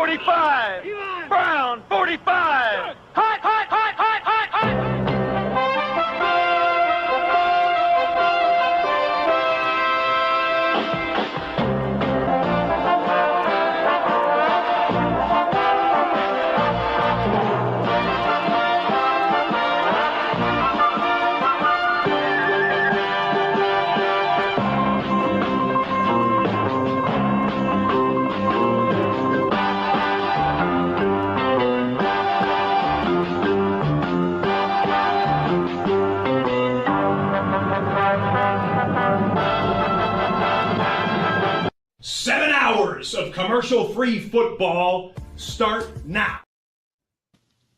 45. Brown, 45. Hot, hot, hot, hot, hot, hot. 7 hours of commercial-free football start now.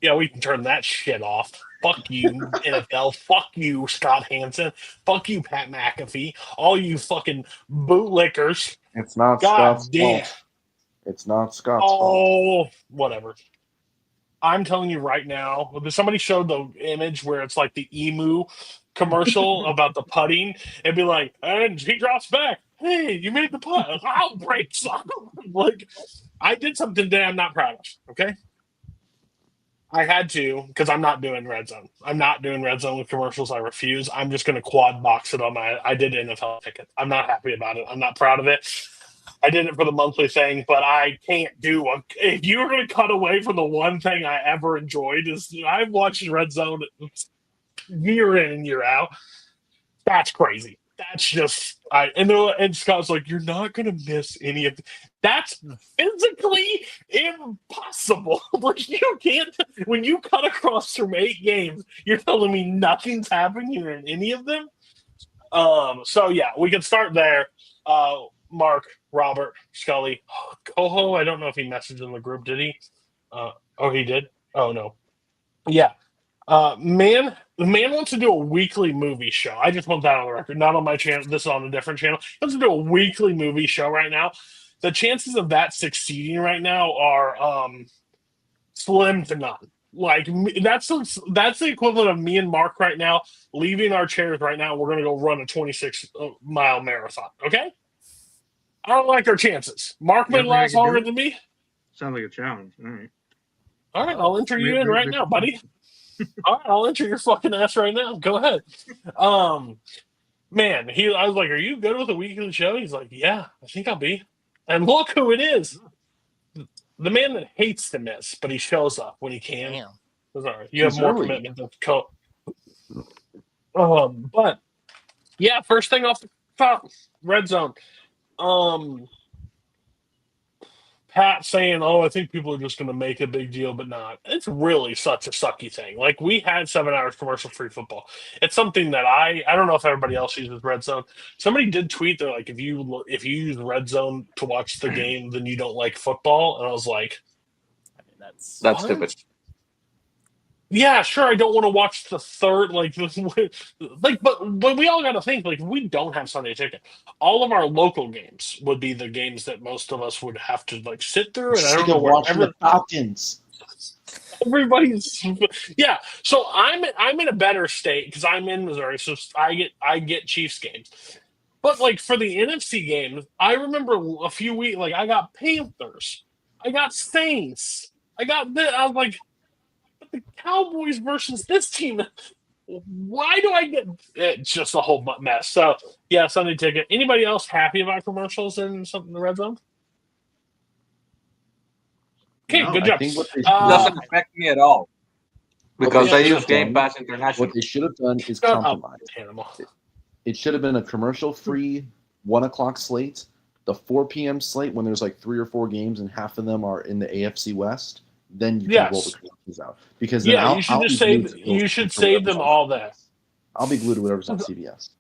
Yeah, we can turn that shit off. Fuck you, NFL. Fuck you, Scott Hansen. Fuck you, Pat McAfee. All you fucking bootlickers. It's not God Scott's damn. fault. It's not Scott's fault. Oh, whatever. I'm telling you right now, somebody showed the image where it's like the emu commercial about the putting and be like, and he drops back. Hey, you made the putt. I'll break some. Like, I did something today I'm not proud of, okay? I had to, because I'm not doing Red Zone. I'm not doing Red Zone with commercials. I refuse. I'm just going to quad box it on I did NFL ticket. I'm not happy about it. I'm not proud of it. I did it for the monthly thing, but I can't do if you're going to cut away from the one thing I ever enjoyed is I've watched Red Zone year in and year out. That's crazy. That's just and Scott's like, you're not going to miss any of that's physically impossible. Like, you can't, when you cut across from 8 games, you're telling me nothing's happening in any of them. So yeah, we can start there. Mark, Robert, Scully, Coho. I don't know if he messaged in the group. Did he? He did. Oh no. Yeah. The man wants to do a weekly movie show. I just want that on the record. Not on my channel. This is on a different channel. He wants to do a weekly movie show right now. The chances of that succeeding right now are slim to none. Like, that's the equivalent of me and Mark right now leaving our chairs right now. We're going to go run a 26-mile marathon. Okay. I don't like our chances. Mark may last longer than me. Sounds like a challenge. All right, I'll enter you in right now, buddy. All right, I'll enter your fucking ass right now. Go ahead. Man, I was like, are you good with a weekly show? He's like, yeah, I think I'll be. And look who it is. The man that hates to miss, but he shows up when he can. Damn. Sorry, you have more commitment than but yeah, first thing off the top, Red Zone. Pat saying, I think people are just going to make a big deal, but not. It's really such a sucky thing. Like, we had 7 hours commercial-free football. It's something that I don't know if everybody else uses Red Zone. Somebody did tweet, they're like, if you use Red Zone to watch the game, then you don't like football. And I was like, that's stupid. Yeah, sure. I don't want to watch the third, but we all got to think, like, we don't have Sunday ticket. All of our local games would be the games that most of us would have to like sit through. And I don't know watching the Falcons. Everybody's yeah. So I'm in a better state because I'm in Missouri, so I get Chiefs games. But like for the NFC games, I remember a few weeks like I got Panthers, I got Saints, I was like. The Cowboys versus this team. Why do I get it's just a whole mess? So yeah, Sunday ticket. Anybody else happy about commercials and something in the Red Zone? Okay, good job. It doesn't affect me at all because I use Game Pass International. What they should have done is compromise. It should have been a commercial-free 1 o'clock slate, the 4 p.m. slate when there's like 3 or 4 games and half of them are in the AFC West. Then you can roll the commercials out because you should save them all there. I'll be glued to whatever's on CBS.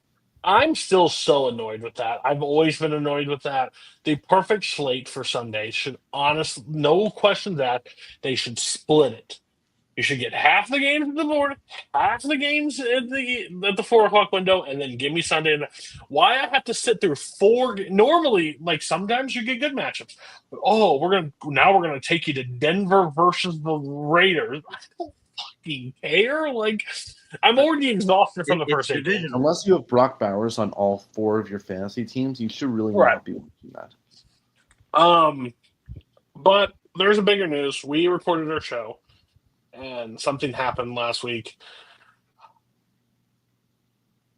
I'm still so annoyed with that. I've always been annoyed with that. The perfect slate for Sunday should no question that they should split it. You should get half the games in the morning, half the games at the 4 o'clock window, and then give me Sunday. Why I have to sit through 4? Normally, like sometimes you get good matchups. But, we're gonna take you to Denver versus the Raiders. I don't fucking care. Like, I'm already exhausted from the first division. Unless you have Brock Bowers on all 4 of your fantasy teams, you should really not be watching that. But there's a bigger news. We recorded our show, and something happened last week.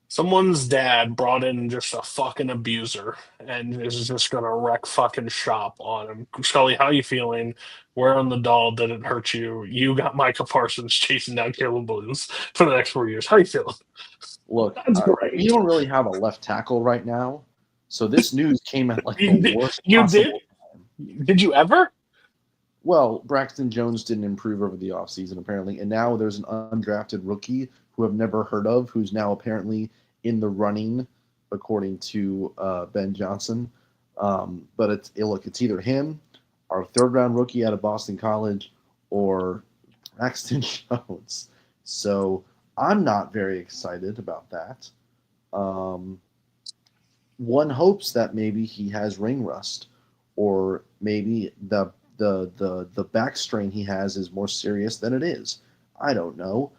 Someone's dad brought in just a fucking abuser and is just gonna wreck fucking shop on him. Scully, how you feeling? Where on the doll did it hurt you? You got Micah Parsons chasing down Caleb Williams for the next 4 years. How you feeling? Look, That's great. we don't really have a left tackle right now, so this news came at like You the did- worst you possible did? time. Did you ever? Well, Braxton Jones didn't improve over the offseason, apparently, and now there's an undrafted rookie who I've never heard of, who's now apparently in the running, according to Ben Johnson. But it's either him, our third-round rookie out of Boston College, or Braxton Jones. So I'm not very excited about that. One hopes that maybe he has ring rust, or maybe the back strain he has is more serious than it is. I don't know.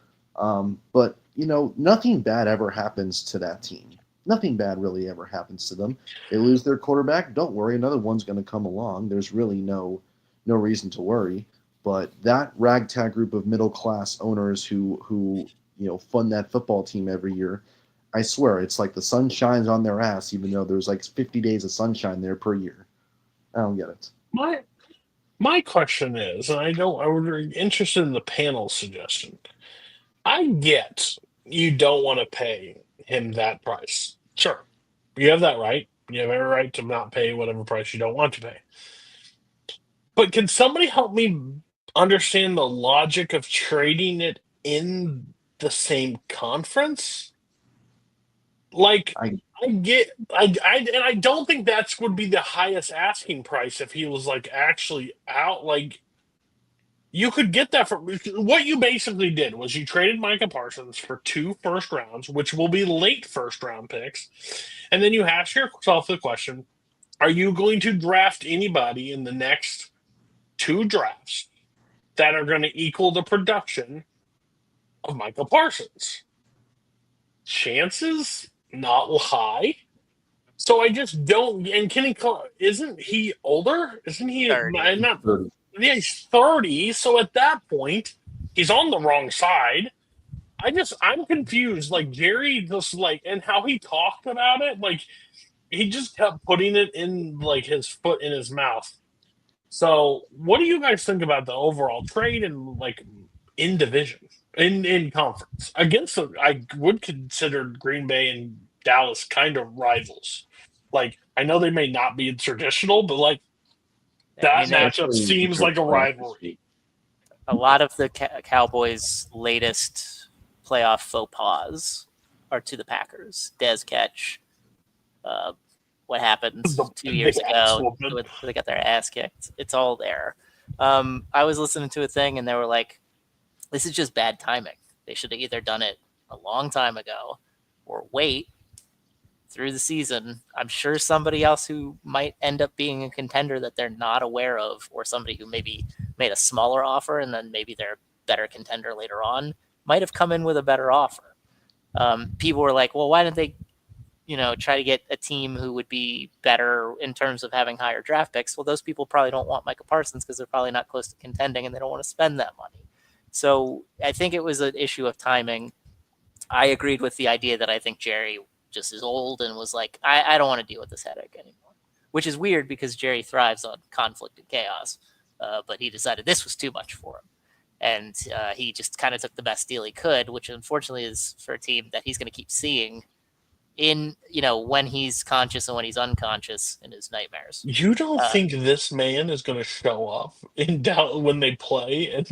But, nothing bad ever happens to that team. Nothing bad really ever happens to them. They lose their quarterback. Don't worry. Another one's going to come along. There's really no reason to worry. But that ragtag group of middle-class owners who fund that football team every year, I swear, it's like the sun shines on their ass, even though there's like 50 days of sunshine there per year. I don't get it. My question is, and I was interested in the panel suggestion. I get you don't want to pay him that price. Sure. You have that right. You have every right to not pay whatever price you don't want to pay. But can somebody help me understand the logic of trading it in the same conference? Like, I don't think that's would be the highest asking price if he was like actually out. Like, you could get that for what you basically did was you traded Micah Parsons for 2 first rounds, which will be late first round picks, and then you ask yourself the question: are you going to draft anybody in the next 2 drafts that are going to equal the production of Micah Parsons? Chances not high. So I just don't. And Kenny, isn't he older? Isn't he? 30. Not 30. Yeah, he's 30. So at that point, he's on the wrong side. I'm confused. Like Jerry just and how he talked about it, like he just kept putting it in like his foot in his mouth. So what do you guys think about the overall trade and like in division, in conference against I would consider Green Bay and Dallas kind of rivals. Like I know they may not be traditional, but like that matchup seems like a rivalry. A lot of the Cowboys' latest playoff faux pas are to the Packers. Dez catch. What happened 2 years ago? They got their ass kicked. It's all there. I was listening to a thing, and they were like, "This is just bad timing. They should have either done it a long time ago, or wait through the season. I'm sure somebody else who might end up being a contender that they're not aware of, or somebody who maybe made a smaller offer and then maybe they're a better contender later on, might have come in with a better offer." People were like, well, why didn't they, try to get a team who would be better in terms of having higher draft picks? Well, those people probably don't want Micah Parsons because they're probably not close to contending and they don't want to spend that money. So I think it was an issue of timing. I agreed with the idea that I think Jerry just is old and was like, I don't want to deal with this headache anymore, which is weird because Jerry thrives on conflict and chaos. But he decided this was too much for him. And he just kind of took the best deal he could, which unfortunately is for a team that he's going to keep seeing in, when he's conscious and when he's unconscious in his nightmares. You don't think this man is going to show up in Dallas when they play and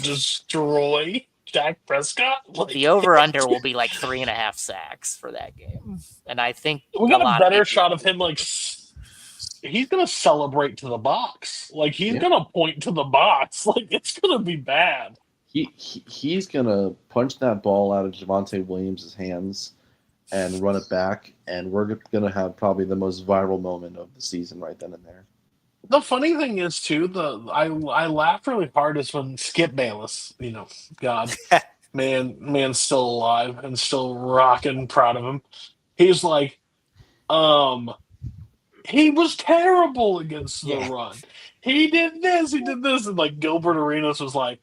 just destroy Dak Prescott? The over-under will be like 3.5 sacks for that game. And I think we got a better shot of him, like, he's going to celebrate to the box. Like, he's going to point to the box. Like, it's going to be bad. He's going to punch that ball out of Javonte Williams' hands and run it back, and we're going to have probably the most viral moment of the season right then and there. The funny thing is, too, I laughed really hard is when Skip Bayless, God, man's still alive and still rocking, proud of him. He's like, he was terrible against the run. He did this, and like Gilbert Arenas was like,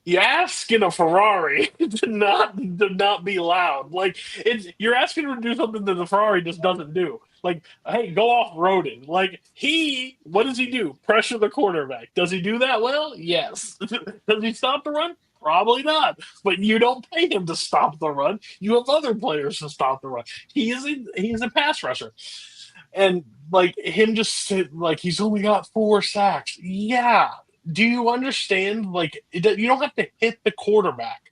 "You asking a Ferrari to not be loud. Like you're asking him to do something that the Ferrari just doesn't do. Like, hey, go off roading. Like what does he do? Pressure the quarterback. Does he do that well? Yes. Does he stop the run? Probably not. But you don't pay him to stop the run. You have other players to stop the run. He's a pass rusher, and like him just like he's only got 4 sacks. Yeah. Do you understand? Like, you don't have to hit the quarterback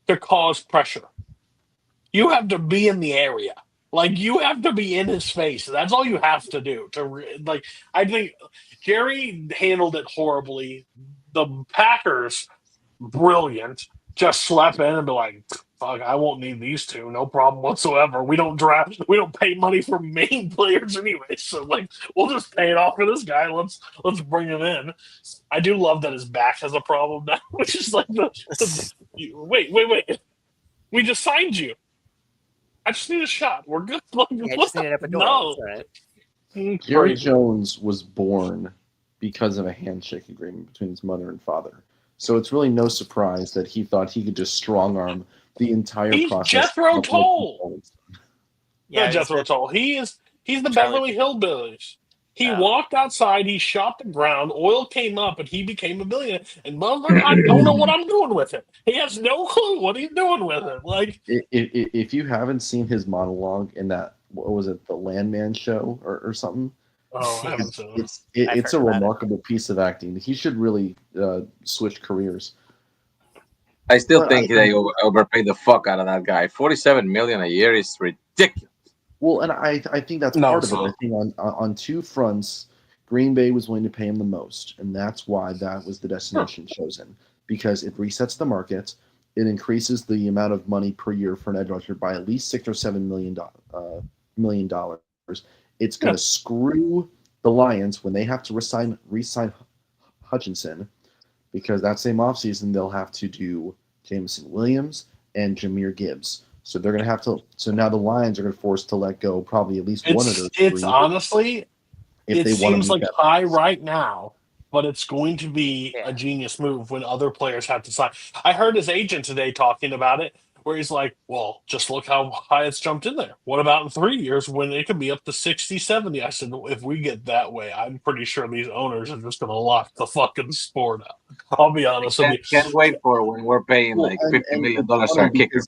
to cause pressure. You have to be in the area. Like, you have to be in his face. That's all you have to do. I think Jerry handled it horribly. The Packers, brilliant. Just slap in and be like, fuck, I won't need these two. No problem whatsoever. We don't pay money for main players anyway. So like, we'll just pay it off for this guy. Let's bring him in. I do love that his back has a problem now, which is like wait. We just signed you. I just need a shot. We're good. Like, I just need an epidural. No. Right. Jerry Jones was born because of a handshake agreement between his mother and father. So it's really no surprise that he thought he could just strong arm the entire process. Jethro Tull. Yeah, Jethro Tull. He's the Beverly Hillbillies. He walked outside, he shot the ground, oil came up, and he became a billionaire. And motherfucker, I don't know what I'm doing with it. He has no clue what he's doing with it. Like, if you haven't seen his monologue in that, what was it, the Landman show or something? Oh, I haven't seen it. It's a remarkable piece of acting. He should really switch careers. I still think they overpaid the fuck out of that guy. $47 million a year is ridiculous. Well, and I think that's part of it. I think on two fronts, Green Bay was willing to pay him the most, and that's why that was the destination chosen, because it resets the market, it increases the amount of money per year for an edge rusher by at least $6 or $7 million. It's going to screw the Lions when they have to re-sign Hutchinson, because that same offseason they'll have to do Jameson Williams and Jahmyr Gibbs. So they're going to have to. So now the Lions are going to force to let go probably at least one of those. It's honestly, it seems like high right now, but it's going to be a genius move when other players have to sign. I heard his agent today talking about it, where he's like, well, just look how high it's jumped in there. What about in 3 years when it could be up to 60, 70? I said, if we get that way, I'm pretty sure these owners are just going to lock the fucking sport up. I'll be honest with you. Can't wait for when we're paying like $50 million for kickers.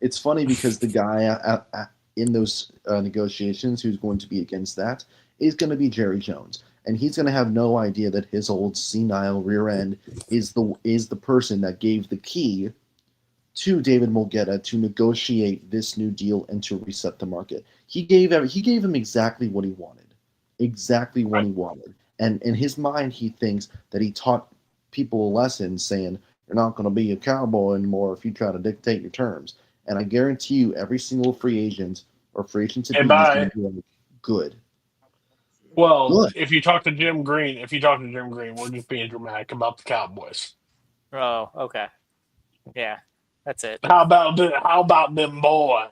It's funny because the guy in those negotiations who's going to be against that is going to be Jerry Jones. And he's going to have no idea that his old senile rear end is the person that gave the key to David Mulgeta to negotiate this new deal and to reset the market. He gave him exactly what he wanted. Exactly what he wanted. And in his mind, he thinks that he taught people a lesson saying, you're not going to be a cowboy anymore if you try to dictate your terms. And I guarantee you, every single free agent or free agent to be is going to be good. Well, good. If you talk to Jim Green, we're just being dramatic about the Cowboys. Oh, okay. Yeah, that's it. How about them boys?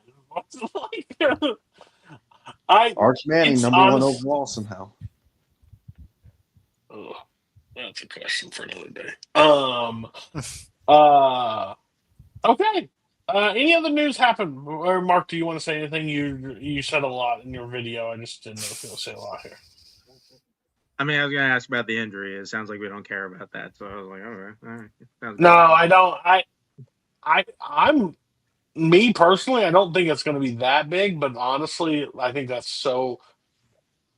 Arch Manning, number one overall somehow. Oh, that's a question for another day. Okay. Any other news happen? Or Mark, do you want to say anything? You said a lot in your video. I just didn't know if you'll say a lot here. I mean, I was going to ask about the injury. It sounds like we don't care about that. So I was like, all right. No, I don't. I'm me personally. I don't think it's going to be that big. But honestly, I think that's so.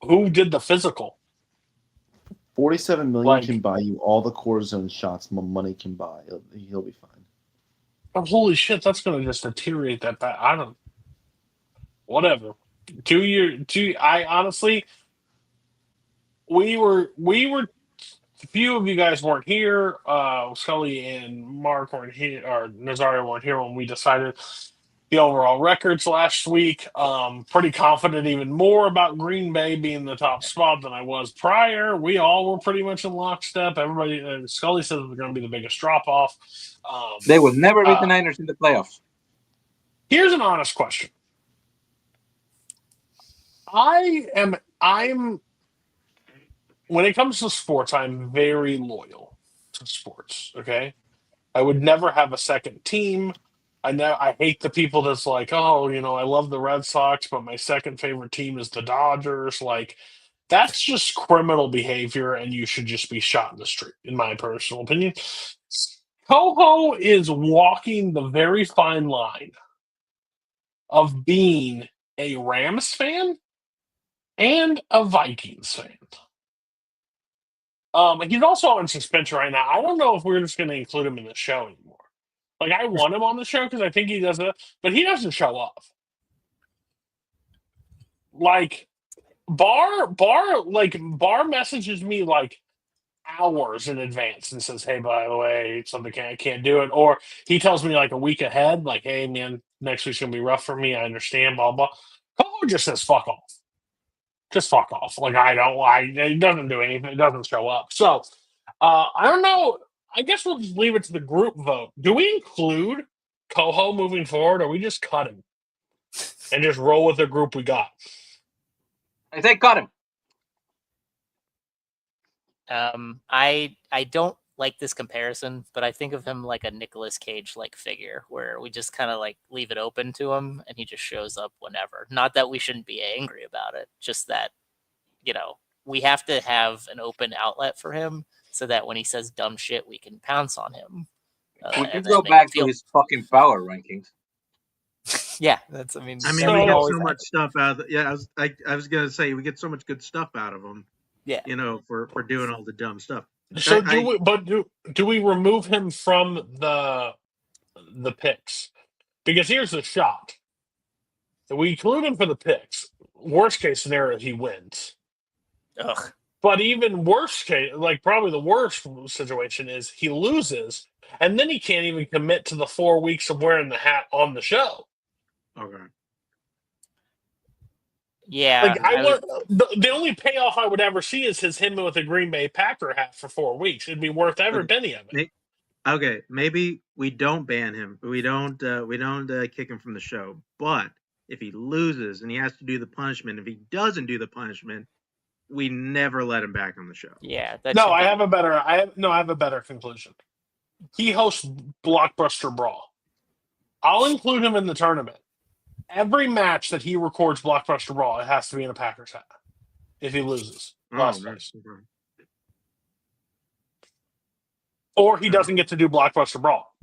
Who did the physical? $47 million can buy you all the cortisone shots money can buy. He'll be fine. Oh, holy shit, that's going to just deteriorate that back. Whatever. 2 years. I honestly, we were, a few of you guys weren't here. Scully and Mark weren't here, or Nazario weren't here when we decided the overall records last week. Pretty confident even more about Green Bay being the top spot than I was prior. We all were pretty much in lockstep. Everybody, Scully says it was going to be the biggest drop-off. They will never beat the Niners in the playoffs. Here's an honest question. I'm when it comes to sports, I'm very loyal to sports. Okay, I would never have a second team. I hate the people that's like, oh, I love the Red Sox, but my second favorite team is the Dodgers. Like, that's just criminal behavior, and you should just be shot in the street, in my personal opinion. Coho is walking the very fine line of being a Rams fan and a Vikings fan. He's also on suspension right now. I don't know if we're just going to include him in the show anymore. Like, I want him on the show because I think he does it, but he doesn't show up. Like, Barr messages me like hours in advance and says, "Hey, by the way, I can't do it," or he tells me like a week ahead, like, "Hey, man, next week's gonna be rough for me. I understand." Blah blah. Coho just says, "Fuck off." Just fuck off. Like, it doesn't do anything. It doesn't show up. So, I don't know. I guess we'll just leave it to the group vote. Do we include Coho moving forward, or we just cut him and just roll with the group we got? I say cut him. I don't like this comparison, but I think of him like a Nicolas Cage like figure, where we just kind of like leave it open to him and he just shows up whenever. Not that we shouldn't be angry about it, just that we have to have an open outlet for him so that when he says dumb shit, we can pounce on him. We can go back to his fucking power rankings. Yeah, we get so much stuff out of I was gonna say we get so much good stuff out of him. Yeah, for doing all the dumb stuff. So do we remove him from the picks? Because here's the shot: we include him for the picks. Worst case scenario, he wins. Ugh. But even worst case, like probably the worst situation is he loses, and then he can't even commit to the 4 weeks of wearing the hat on the show. Okay. Yeah. Like the only payoff I would ever see is him with a Green Bay Packer hat for 4 weeks. It'd be worth every penny of it. Okay, maybe we don't ban him. We don't kick him from the show. But if he loses and he has to do the punishment, if he doesn't do the punishment, we never let him back on the show. Yeah. I have a better conclusion. He hosts Blockbuster Brawl. I'll include him in the tournament. Every match that he records Blockbuster Brawl, it has to be in a Packers hat. If he loses, or he doesn't get to do Blockbuster Brawl.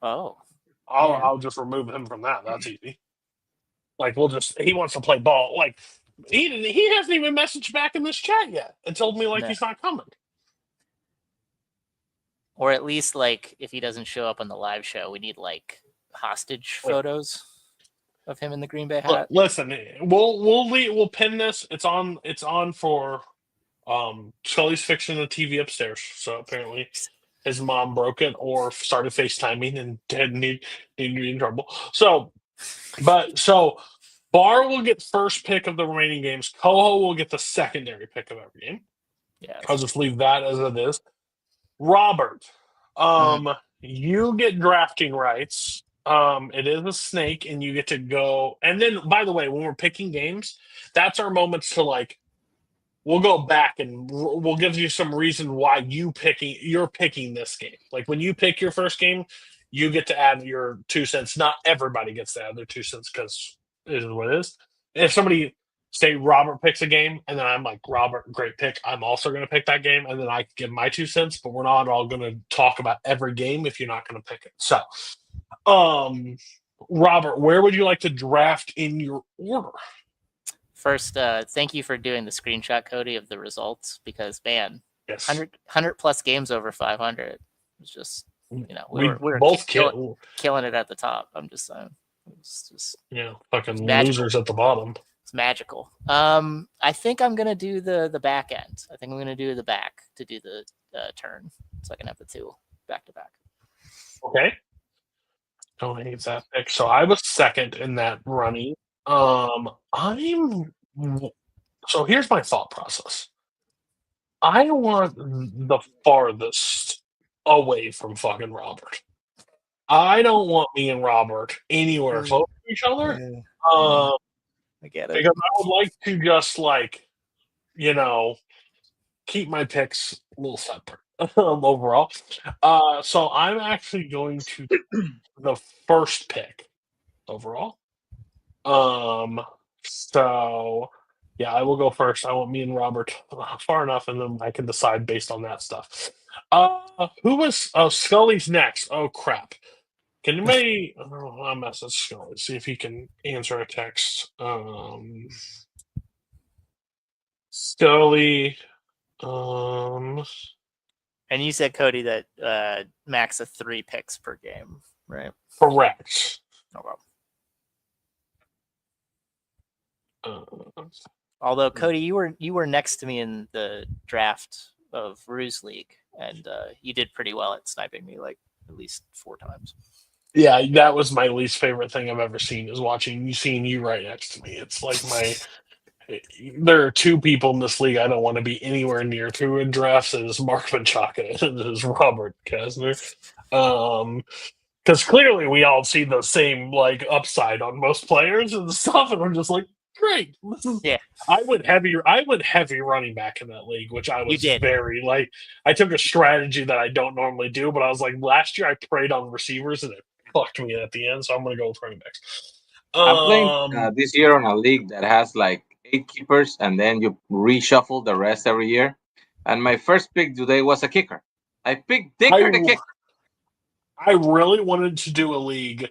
Oh, I'll just remove him from that. That's easy. Like he wants to play ball. Like he hasn't even messaged back in this chat yet and told me he's not coming. Or at least if he doesn't show up on the live show, we need hostage photos of him in the Green Bay hat. Listen, we'll pin this. It's on for Scully's fixing the TV upstairs. So apparently his mom broke it or started FaceTiming and didn't need to be in trouble. So Barr will get first pick of the remaining games. Coho will get the secondary pick of every game. Yeah. I'll just leave that as it is. Robert, you get drafting rights. It is a snake, and you get to go. And then, by the way, when we're picking games, that's our moments to we'll go back and we'll give you some reason why you're picking this game. Like when you pick your first game, you get to add your 2 cents. Not everybody gets to add their 2 cents because it is what it is. If somebody say Robert picks a game, and then I'm like, Robert, great pick. I'm also going to pick that game, and then I give my 2 cents. But we're not all going to talk about every game if you're not going to pick it. So. Robert, where would you like to draft in your order? First, thank you for doing the screenshot, Cody, of the results because, man, yes. 100 plus games over 500. It's just, we're both killing it at the top. I'm just saying. It's just fucking losers at the bottom. It's magical. I think I'm going to do the back end. I think I'm going to do the back to do the turn so I can have the 2 back to back. Okay. Don't hate that pick. So I was second in that running. So here's my thought process. I want the farthest away from fucking Robert. I don't want me and Robert anywhere close to each other. I get it. Because I would like to just keep my picks a little separate overall. So I'm actually going to the first pick overall. So yeah, I will go first. I want me and Robert far enough, and then I can decide based on that stuff. Who was Scully's next? Oh crap! Can anybody? I'll message Scully, see if he can answer a text. Scully. And you said, Cody, that max of 3 picks per game, right? Correct. Oh, well. Although Cody, you were next to me in the draft of Ruse League, and you did pretty well at sniping me like at least 4 times. Yeah, that was my least favorite thing I've ever seen is seeing you right next to me. It's like there are 2 people in this league I don't want to be anywhere near to in drafts. It is Mark Menchaca and it is Robert Kessner. Because clearly we all see the same upside on most players and stuff, and we're just like, great. Yeah. I went heavy running back in that league, which I was very I took a strategy that I don't normally do, but I was like, last year I preyed on receivers and it fucked me at the end, so I'm gonna go with running backs. I'm playing this year on a league that has 8 keepers, and then you reshuffle the rest every year. And my first pick today was a kicker. I picked Dicker the kicker. I really wanted to do a league,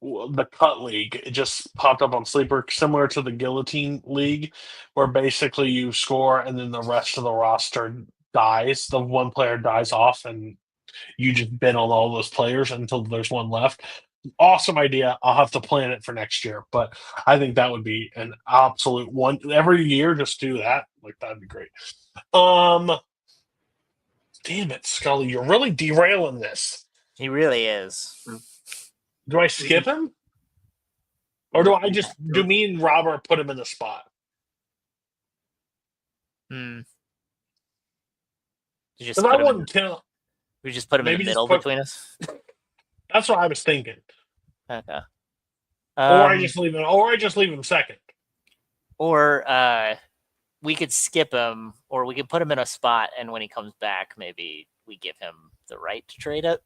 the Cut League. It just popped up on Sleeper, similar to the Guillotine League, where basically you score and then the rest of the roster dies. The one player dies off, and you just bid on all those players until there's one left. Awesome idea. I'll have to plan it for next year, but I think that would be an absolute one. Every year, just do that. That'd be great. Damn it, Scully, you're really derailing this. He really is. Do I skip him? Or do me and Robert put him in the spot? You just I wouldn't tell. We just put him in the middle between us. That's what I was thinking. Okay. Or I just leave him second. Or we could skip him, or we could put him in a spot, and when he comes back, maybe we give him the right to trade it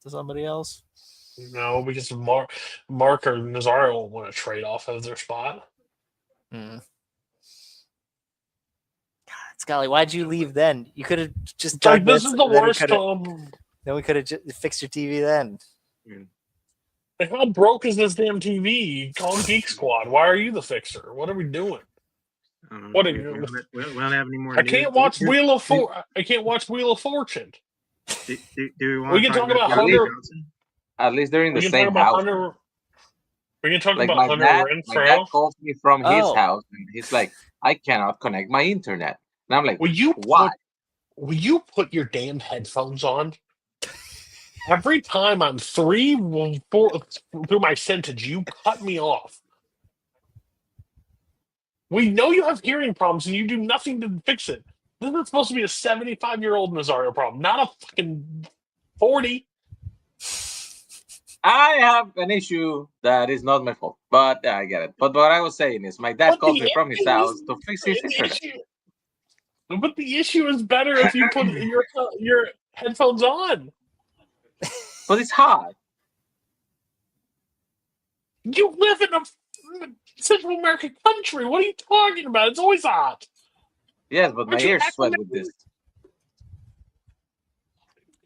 to somebody else. No, because Mark or Nazario won't want to trade off of their spot. God, Scully, why'd you leave then? You could have just done this is the worst. Then we could have fixed your TV then. How broke is this damn TV? Call Geek Squad. Why are you the fixer? What are we doing? What are you? We don't have any more. I can't watch Wheel of Fortune. Do we want? We can talk about Hunter. At least they're in the same house. We can talk about Hunter Renfrow. My dad calls me from his house, and he's like, "I cannot connect my internet." And I'm like, "Why?" Will you put your damn headphones on? Every time I'm 3 through my sentence, you cut me off. We know you have hearing problems, and you do nothing to fix it. This is supposed to be a 75-year-old Nazario problem, not a fucking 40. I have an issue that is not my fault, but I get it. But what I was saying is, my dad calls me from his house to fix his internet. But the issue is better if you put your headphones on. But it's hot. You live in a Central American country. What are you talking about? It's always hot. Yes, but my ears sweat with this.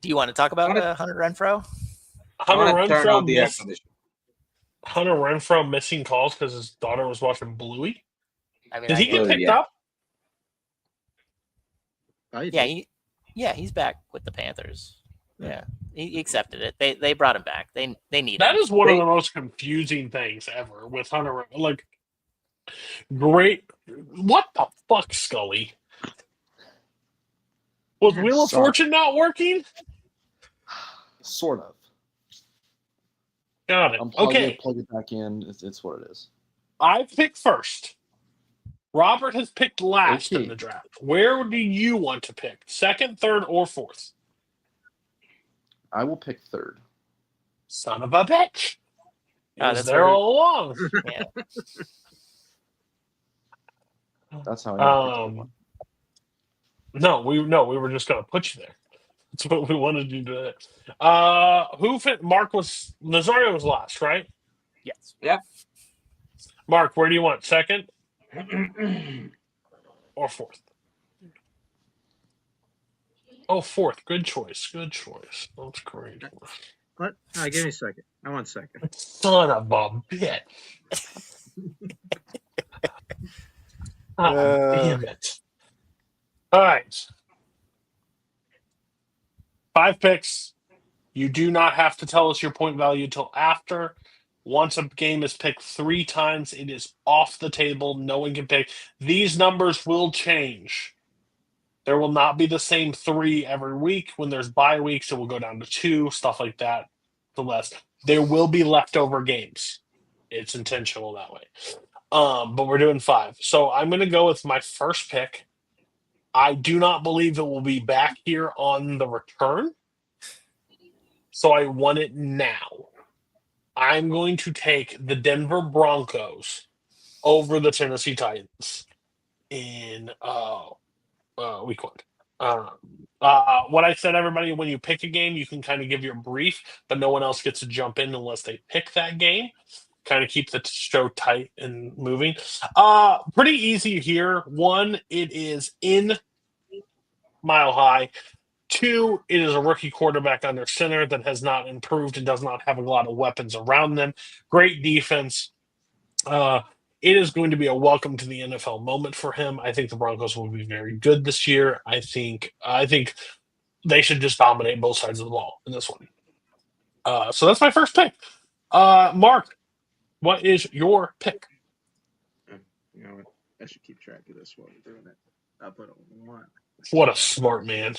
Do you want to talk about Hunter Renfrow? Hunter Renfrow missing calls because his daughter was watching Bluey. Did he get picked up? Yeah, he's back with the Panthers. Yeah, he accepted it. They brought him back. They need that him. Is one of the most confusing things ever with Hunter. Great. What the fuck, Scully? Was Wheel of Fortune not working? Sort of. Got it. Plug it back in. It's what it is. I picked first. Robert has picked last in the draft. Where do you want to pick? Second, third, or fourth? I will pick third. Son of a bitch. I was there all along. Yeah. That's how I No, we were just gonna put you there. That's what we wanted you to do. Who fit? Nazario was last, right? Yes. Yeah. Mark, where do you want? Second or fourth? Oh, fourth. Good choice. Good choice. That's great. What? No, give me a second. I want second. Son of a bitch. Damn it. All right. 5 picks. You do not have to tell us your point value till after. Once a game is picked 3 times, it is off the table. No one can pick. These numbers will change. There will not be the same 3 every week. When there's bye weeks, it will go down to 2, stuff like that. The less. There will be leftover games. It's intentional that way. But we're doing 5. So I'm going to go with my first pick. I do not believe it will be back here on the return. So I want it now. I'm going to take the Denver Broncos over the Tennessee Titans in week 1. What I said, everybody, when you pick a game, you can kind of give your brief, but no one else gets to jump in unless they pick that game. Kind of keep the show tight and moving. Pretty easy here. 1, it is in Mile High. 2, it is a rookie quarterback under center that has not improved and does not have a lot of weapons around them. Great defense. It is going to be a welcome to the NFL moment for him. I think the Broncos will be very good this year. I think they should just dominate both sides of the ball in this one. So that's my first pick. Mark, what is your pick? You know what? I should keep track of this while we're doing it. I'll put it on 1. What a smart man.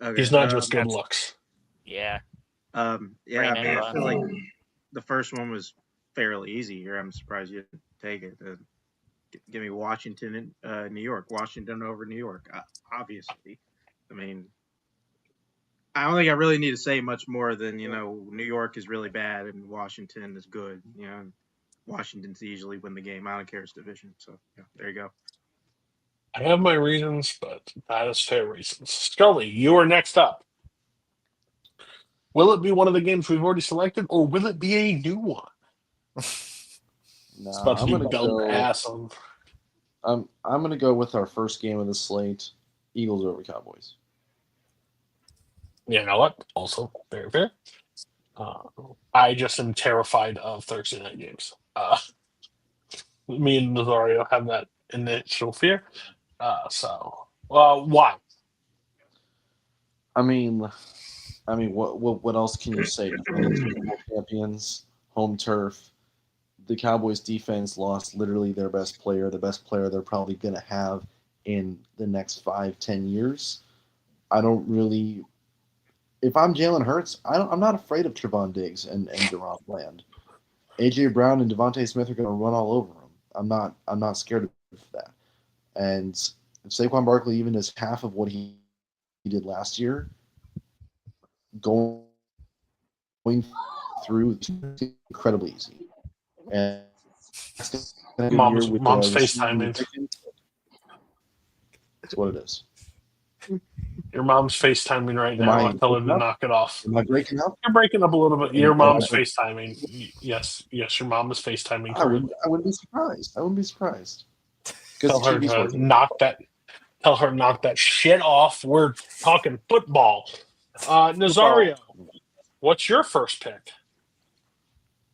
Okay, He's not just good looks. Yeah. Yeah, I mean, I feel like the first one was fairly easy here. I'm surprised you didn't take it. Give me Washington and New York. Washington over New York, obviously. I mean, I don't think I really need to say much more than, New York is really bad and Washington is good. Washington's usually win the game. I don't care, it's division. So, yeah, there you go. I have my reasons, but that is fair reasons. Scully, you are next up. Will it be one of the games we've already selected, or will it be a new one? No, It's about to I'm be gonna belt go. ass on. I'm gonna go with our first game of the slate: Eagles over Cowboys. You know what? Also very fair. I just am terrified of Thursday night games. Me and Nazario have that initial fear. Why? I mean, what else can you say? Defending Super Bowl champions, home turf. The Cowboys defense lost literally their best player, the best player they're probably going to have in the next 5-10 years. I don't really. If I'm Jalen Hurts, I'm not afraid of Trevon Diggs and DeRon Bland. AJ Brown and Devontae Smith are going to run all over him. I'm not scared of that. And if Saquon Barkley even is half of what he did last year, going through incredibly easy. And Mom's FaceTiming. That's what it is. Your mom's FaceTiming right now. I tell her to knock it off. Am I breaking up? You're breaking up a little bit. Your mom's FaceTiming. Yes, your mom is FaceTiming. I wouldn't be surprised. I wouldn't be surprised. Tell her to knock that shit off. We're talking football. Nazario, what's your first pick?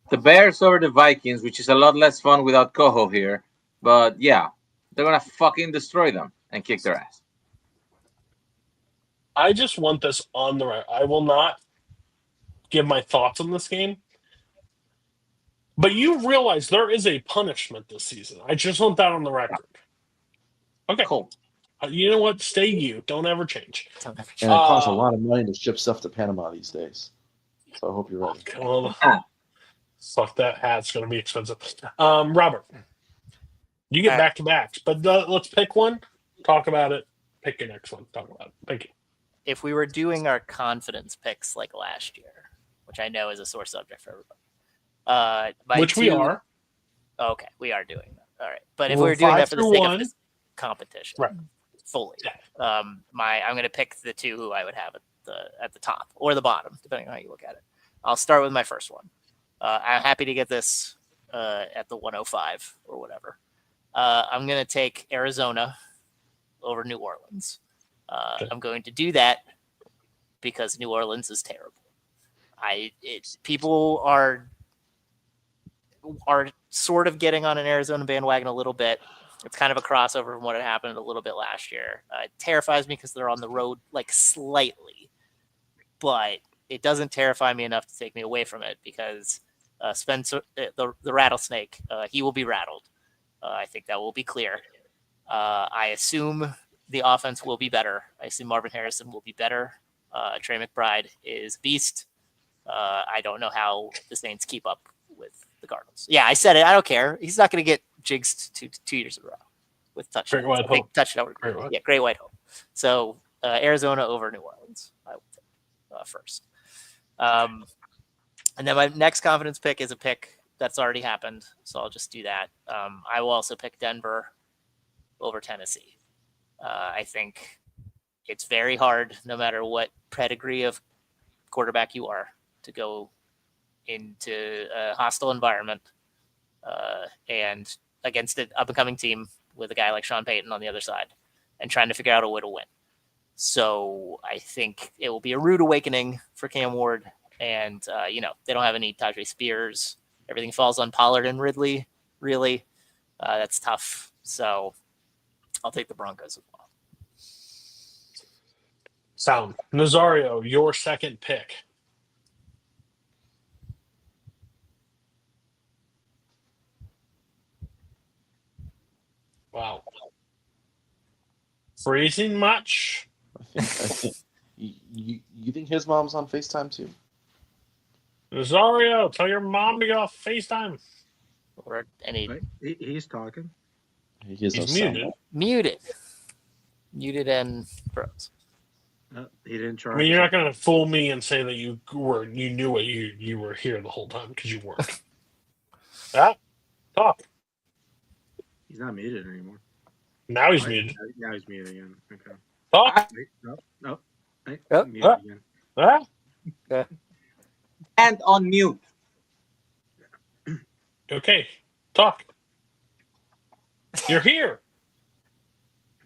The Bears over the Vikings, which is a lot less fun without Coho here. But yeah, they're going to fucking destroy them and kick their ass. I just want this on the record. I will not give my thoughts on this game. But you realize there is a punishment this season. I just want that on the record. Okay. Cool. You know what? Stay you. Don't ever change. And it costs a lot of money to ship stuff to Panama these days. So I hope you're ready. Well, fuck that hat. It's going to be expensive. Robert, you get back-to-backs. But let's pick one. Talk about it. Pick your next one. Talk about it. Thank you. If we were doing our confidence picks like last year, which I know is a sore subject for everybody. We are. Okay, we are doing that. All right. But if we were doing that for the sake of competition. Right. Fully. I'm going to pick the two who I would have at the top or the bottom, depending on how you look at it. I'll start with my first one. I'm happy to get this at the 105 or whatever. I'm going to take Arizona over New Orleans. I'm going to do that because New Orleans is terrible. People are sort of getting on an Arizona bandwagon a little bit. It's kind of a crossover from what had happened a little bit last year. It terrifies me because they're on the road like slightly, but it doesn't terrify me enough to take me away from it because Spencer, the rattlesnake, he will be rattled. I think that will be clear. I assume the offense will be better. I assume Marvin Harrison will be better. Trey McBride is beast. I don't know how the Saints keep up with the Cardinals. Yeah, I said it. I don't care. He's not going to get jinxed 2 years in a row with touchdowns. Great White Hope. Touchdown. Great White Hope. So Arizona over New Orleans, I would think first. And then my next confidence pick is a pick that's already happened, so I'll just do that. I will also pick Denver over Tennessee. I think it's very hard, no matter what pedigree of quarterback you are, to go into a hostile environment and against an up-and-coming team with a guy like Sean Payton on the other side and trying to figure out a way to win. So I think it will be a rude awakening for Cam Ward. And, they don't have any Tajay Spears. Everything falls on Pollard and Ridley, really. That's tough. So I'll take the Broncos as well. Sound. Nazario, your second pick. Wow. Freezing much? I think you think his mom's on FaceTime too? Nazario, tell your mom to get off FaceTime. Or any. He's talking. He's muted. Muted and froze. He didn't charge. I mean, you're not going to fool me and say that you knew what you were here the whole time because you weren't. Talk. He's not muted anymore. Now he's muted. Now he's muted again. Okay. Talk. No. Muted again. And on mute. Okay. Talk. You're here.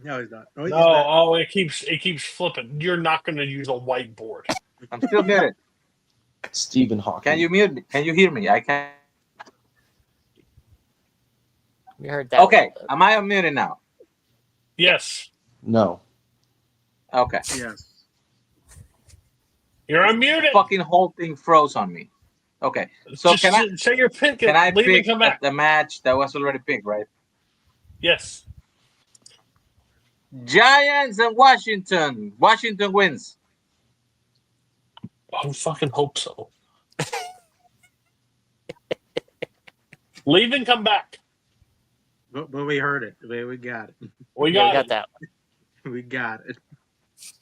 No, he's not. It keeps flipping. You're not going to use a whiteboard. I'm still muted. Stephen Hawking. Can you mute me? Can you hear me? I can. We heard that. Okay. Am I unmuted now? Yes. No. Okay. Yes. You're unmuted. Fucking whole thing froze on me. Okay. So Just say your pick. Can I leave pick and come back? the match that was already picked, right? Yes. Giants and Washington. Washington wins. I fucking hope so. Leave and come back. But we heard it. We got it. We got that. We got it.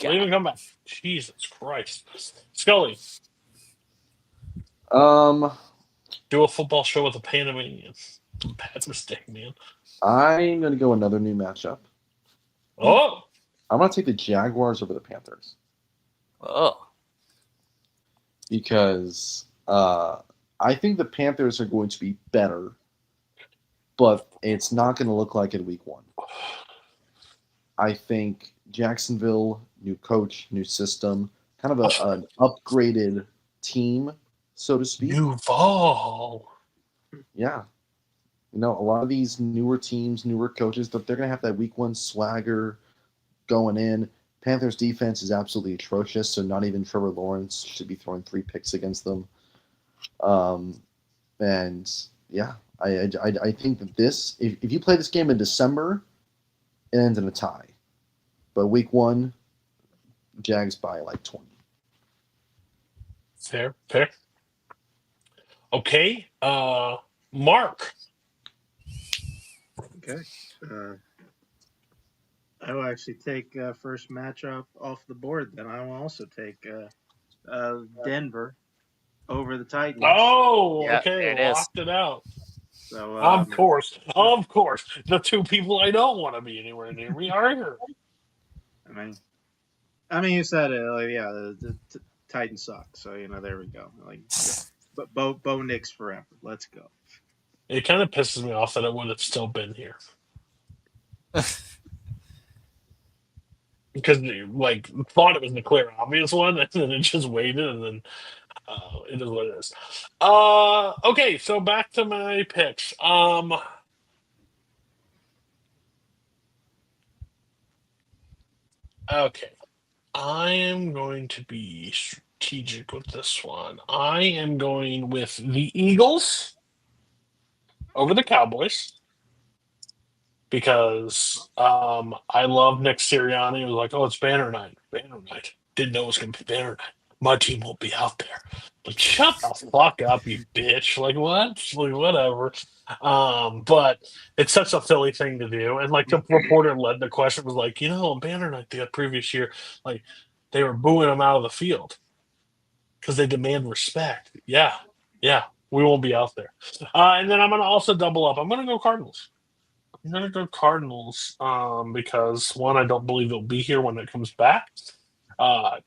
Leave and come back. Jesus Christ. Scully. Do a football show with a Panamanian. Bad mistake, man. I'm gonna go another new matchup. Oh. I'm gonna take the Jaguars over the Panthers. Oh. Because I think the Panthers are going to be better, but it's not going to look like it week 1. I think Jacksonville, new coach, new system, kind of an upgraded team, so to speak. Duval. Yeah. A lot of these newer teams, newer coaches, they're going to have that week 1 swagger going in. Panthers defense is absolutely atrocious, so not even Trevor Lawrence should be throwing 3 picks against them. And yeah, I think that this, if you play this game in December, it ends in a tie. But week 1, Jags by like 20. Fair pick. Okay. Mark. Okay. I will actually take first matchup off the board. Then I will also take Denver over the Titans. Oh, Yeah, okay. there it is. Locked it out. So of course, the two people I don't want to be anywhere near me are here. I mean, you said it. Like, yeah, the Titans suck. So there we go. Like, but Bo Nix forever. Let's go. It kind of pisses me off that it would have still been here. Because like thought it was the clear obvious one, and then it just waited, and then it is what it is. Okay, so back to my picks. Okay, I am going to be strategic with this one. I am going with the Eagles over the Cowboys. Because I love Nick Sirianni. He was like, "Oh, it's Banner Night. Banner Night. Didn't know it was going to be Banner Night. My team won't be out there." Like, shut the fuck up, you bitch. Like, what? Like, whatever. But it's such a Philly thing to do. And like the reporter led the question was like, on Banner Night the previous year, like they were booing him out of the field because they demand respect. Yeah, we won't be out there. And then I'm going to also double up. I'm going to go Cardinals. I'm going to go Cardinals because, one, I don't believe it'll be here when it comes back.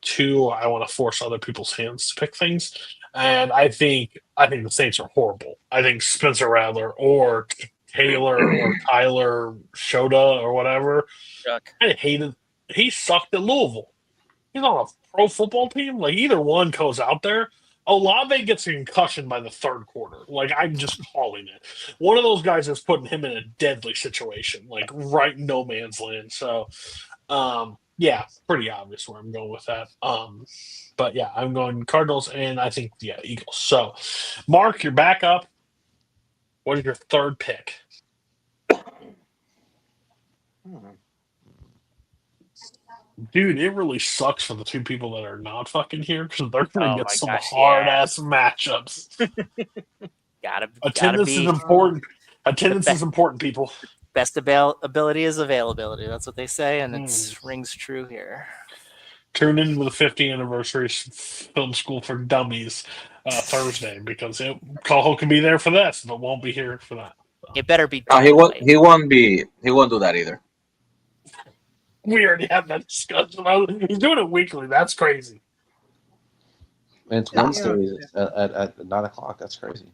Two, I want to force other people's hands to pick things. And I think the Saints are horrible. I think Spencer Rattler or Taylor or Tyler Shota or whatever, I hated. He sucked at Louisville. He's on a pro football team. Like, either one goes out there. Olave gets a concussion by the third quarter. Like, I'm just calling it. One of those guys is putting him in a deadly situation, like right in no man's land. So, yeah, pretty obvious where I'm going with that. But yeah, I'm going Cardinals, and I think Eagles. So, Mark, you're back up. What is your third pick? Dude, it really sucks for the two people that are not fucking here because they're going to get some hard-ass matchups. Attendance is important. Attendance is important, people. Best ability is availability. That's what they say, and it rings true here. Tune in with the 50th anniversary film school for dummies Thursday because Cahill can be there for this, but won't be here for that. It better be. He won't do that either. We already had that discussion. He's doing it weekly. That's crazy. And it's Wednesday at 9 o'clock. That's crazy.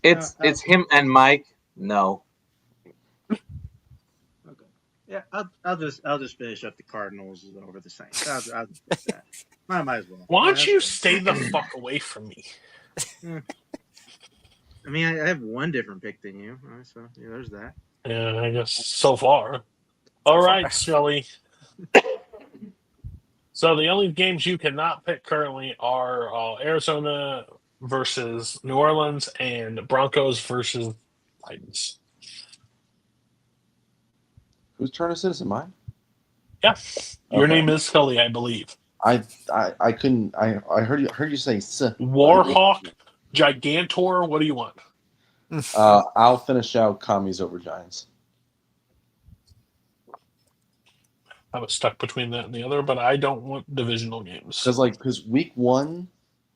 It's him and Mike. No. Okay. Yeah, I'll just finish up the Cardinals over the Saints. I'll might as well. Why don't you stay the fuck away from me? I mean, I have one different pick than you, so there's that. Yeah, I guess so far. All right, Scully. So the only games you cannot pick currently are Arizona versus New Orleans and Broncos versus Titans. Whose turn is it? Is it mine? Yeah. Your name is Scully, I believe. I couldn't. I heard you say Warhawk, Gigantor. What do you want? I'll finish out Commies over Giants. I was stuck between that and the other, but I don't want divisional games. Because week one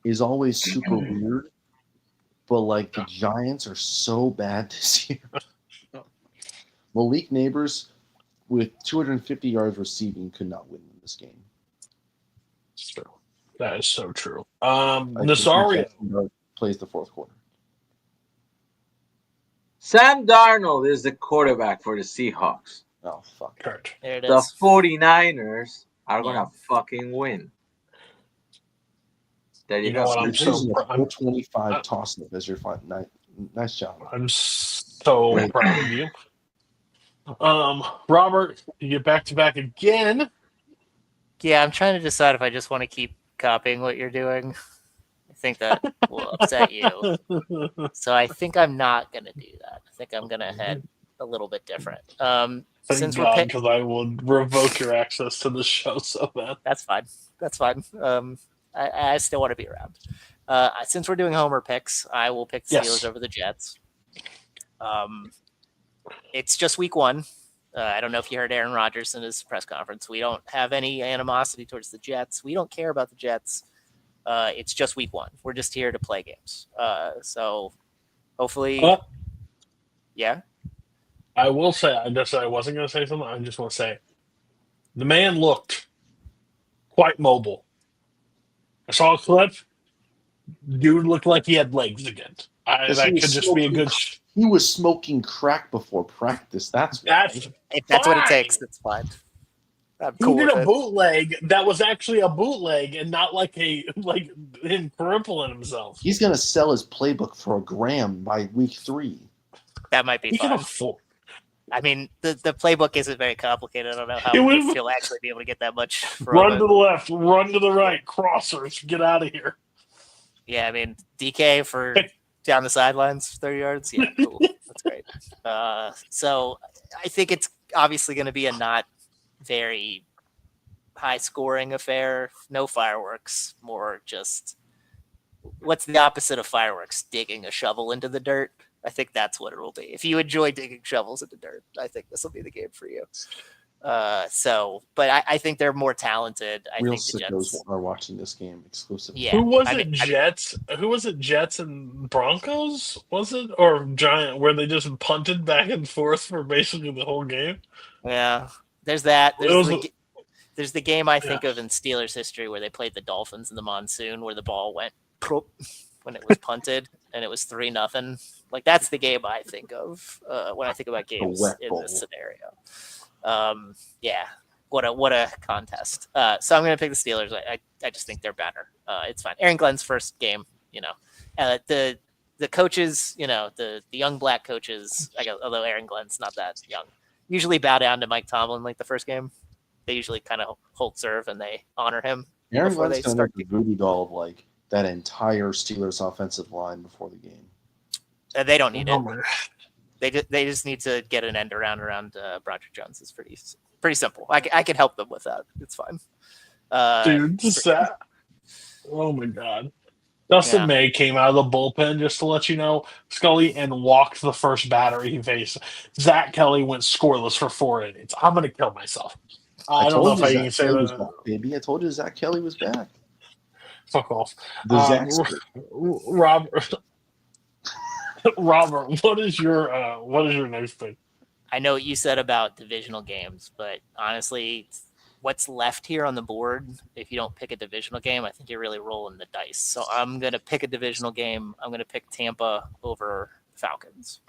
is always super weird, but like the Giants are so bad this year. Malik Neighbors with 250 yards receiving could not win this game. It's true. That is so true. Nazario plays the fourth quarter. Sam Darnold is the quarterback for the Seahawks. Oh, fuck. Correct. There it The is. 49ers are going to fucking win. There you know go. what? I'm so I'm 25 toss-up as your fun. Nice job. I'm so proud of you. Robert, you get back-to-back again. Yeah, I'm trying to decide if I just want to keep copying what you're doing. I think that will upset you. So I think I'm not going to do that. I think I'm going to head a little bit different. Thank God, because I will revoke your access to the show so bad. That's fine. I still want to be around. Since we're doing Homer picks, I will pick the Steelers over the Jets. It's just week one. I don't know if you heard Aaron Rodgers in his press conference. We don't have any animosity towards the Jets. We don't care about the Jets. It's just week one. We're just here to play games. So Hopefully, yeah. I will say, I wasn't going to say something. I just want to say, the man looked quite mobile. I saw a clip. Dude looked like he had legs again. That could just be a good. He was smoking crack before practice. That's if that's what it takes. That's fine. He did a bootleg that was actually a bootleg and not like him crippling himself. He's gonna sell his playbook for $1,000 by week 3. That might be fun. I mean, the playbook isn't very complicated. I don't know how he'll actually be able to get that much. Run to the left, run to the right, crossers, get out of here. Yeah, I mean, DK for down the sidelines, 30 yards. Yeah, cool. That's great. So I think it's obviously going to be a not very high-scoring affair. No fireworks, more just what's the opposite of fireworks? Digging a shovel into the dirt. I think that's what it will be. If you enjoy digging shovels into dirt, I think this will be the game for you. But I think they're more talented. I Real think the sickos Jets are watching this game exclusively. Yeah. Who was it? Jets? Who was it? Jets and Broncos? Was it or Giant? Where they just punted back and forth for basically the whole game? Yeah, there's that. There's the game I think of in Steelers history where they played the Dolphins in the monsoon, where the ball went when it was punted and it was 3-0. Like that's the game I think of when I think about games in this scenario. Yeah, what a contest. So I'm going to pick the Steelers. I just think they're better. It's fine. Aaron Glenn's first game, the coaches, the young black coaches, although Aaron Glenn's not that young, usually bow down to Mike Tomlin like the first game. They usually kind of hold serve and they honor him. Aaron Glenn's kind of the booty doll of like that entire Steelers offensive line before the game. They don't need it. They just need to get an end around Broderick Jones. It's pretty simple. I can help them with that. It's fine. Dude, oh my God. Dustin May came out of the bullpen, just to let you know, Scully, and walked the first batter he faced. Zach Kelly went scoreless for 4 innings. I'm going to kill myself. I don't know if I can say that. Baby, I told you Zach Kelly was back. Fuck off. Robert, what is your next thing? I know what you said about divisional games, but honestly, what's left here on the board, if you don't pick a divisional game, I think you're really rolling the dice. So I'm going to pick a divisional game. I'm going to pick Tampa over Falcons.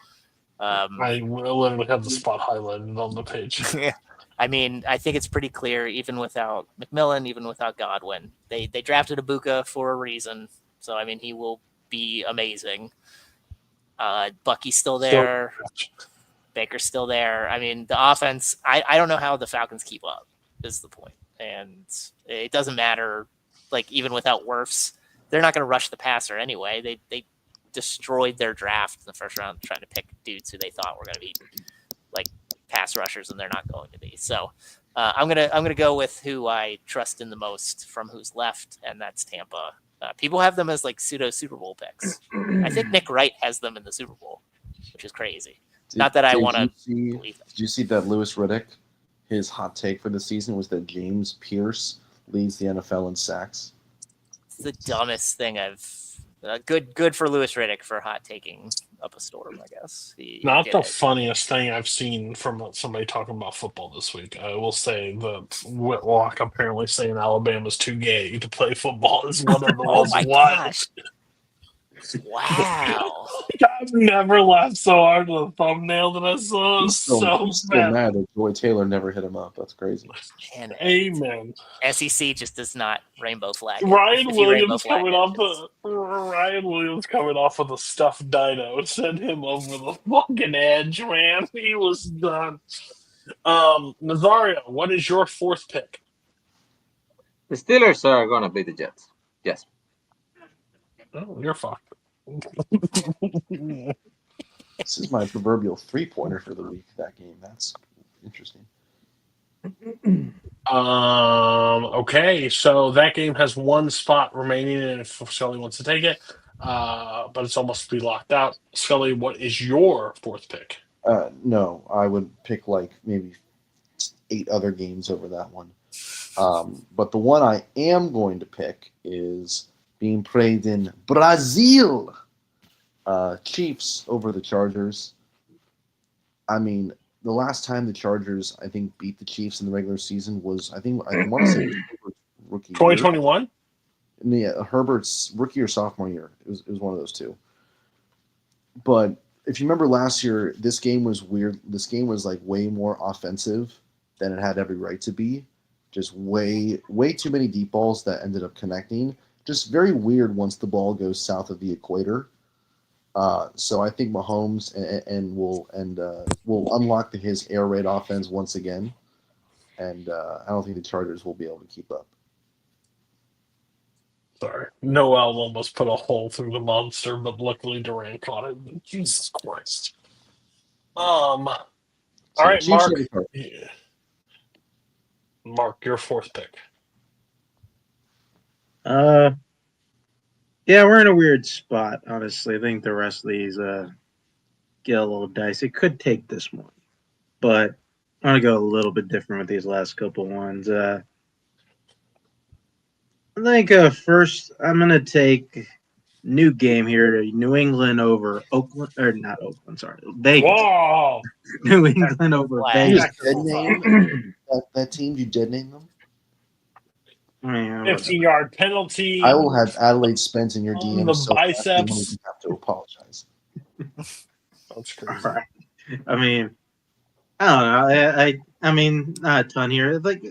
I literally have the spot highlighted on the page. Yeah. I mean, I think it's pretty clear, even without McMillan, even without Godwin. They drafted Ibuka for a reason. So, I mean, he will be amazing. Bucky's still there. Baker's still there. I mean, the offense, I don't know how the Falcons keep up, is the point. And it doesn't matter, like, even without Wirfs, they're not going to rush the passer anyway. They destroyed their draft in the first round trying to pick dudes who they thought were going to be, like, pass rushers, and they're not going to be. So I'm gonna go with who I trust in the most from who's left, and that's Tampa. People have them as like pseudo Super Bowl picks. I think Nick Wright has them in the Super Bowl, which is crazy. Not that I want to believe it. Did you see that Louis Riddick? His hot take for the season was that James Pierce leads the NFL in sacks. It's the dumbest thing I've. Good for Louis Riddick for hot taking up a storm, I guess. Not the funniest thing I've seen from somebody talking about football this week. I will say that Whitlock apparently saying Alabama's too gay to play football is one of the most wild. Wow. I've never laughed so hard at a thumbnail that I saw. He's still mad that Joy Taylor never hit him up. That's crazy. Man, amen. SEC just does not rainbow flag. Ryan Williams coming off of the stuffed dino sent him over the fucking edge, man. He was done. Nazario, what is your fourth pick? The Steelers are gonna beat the Jets. Yes. Oh, you're fucked. This is my proverbial 3-pointer for the week. That game. That's interesting. Okay, so that game has one spot remaining, and if Scully wants to take it, but it's almost to be locked out. Scully, what is your fourth pick? No, I would pick like maybe 8 other games over that one. But the one I am going to pick is being played in Brazil. Chiefs over the Chargers. I mean, the last time the Chargers, I think, beat the Chiefs in the regular season was, I want to say Herbert's rookie 2021? Yeah, Herbert's rookie or sophomore year. It was one of those two. But if you remember last year, this game was weird. This game was like way more offensive than it had every right to be. Just way too many deep balls that ended up connecting. Just very weird once the ball goes south of the equator. So I think Mahomes will unlock his air raid offense once again, and I don't think the Chargers will be able to keep up. Sorry, Noel almost put a hole through the monster, but luckily Durant caught it. Jesus Christ. All right, Mark. Yeah. Mark, your fourth pick. Yeah, we're in a weird spot, honestly. I think the rest of these get a little dicey. It could take this one, but I'm going to go a little bit different with these last couple ones. I think first I'm going to take new game here, New England over Oakland, or not Oakland, sorry, Vegas. Whoa! New England over Vegas. That team, you did name them? 15-yard penalty. I will have Adelaide Spence in your DM. The so biceps. You have to apologize. That's crazy. Right. I mean, I don't know. I mean, not a ton here. Like,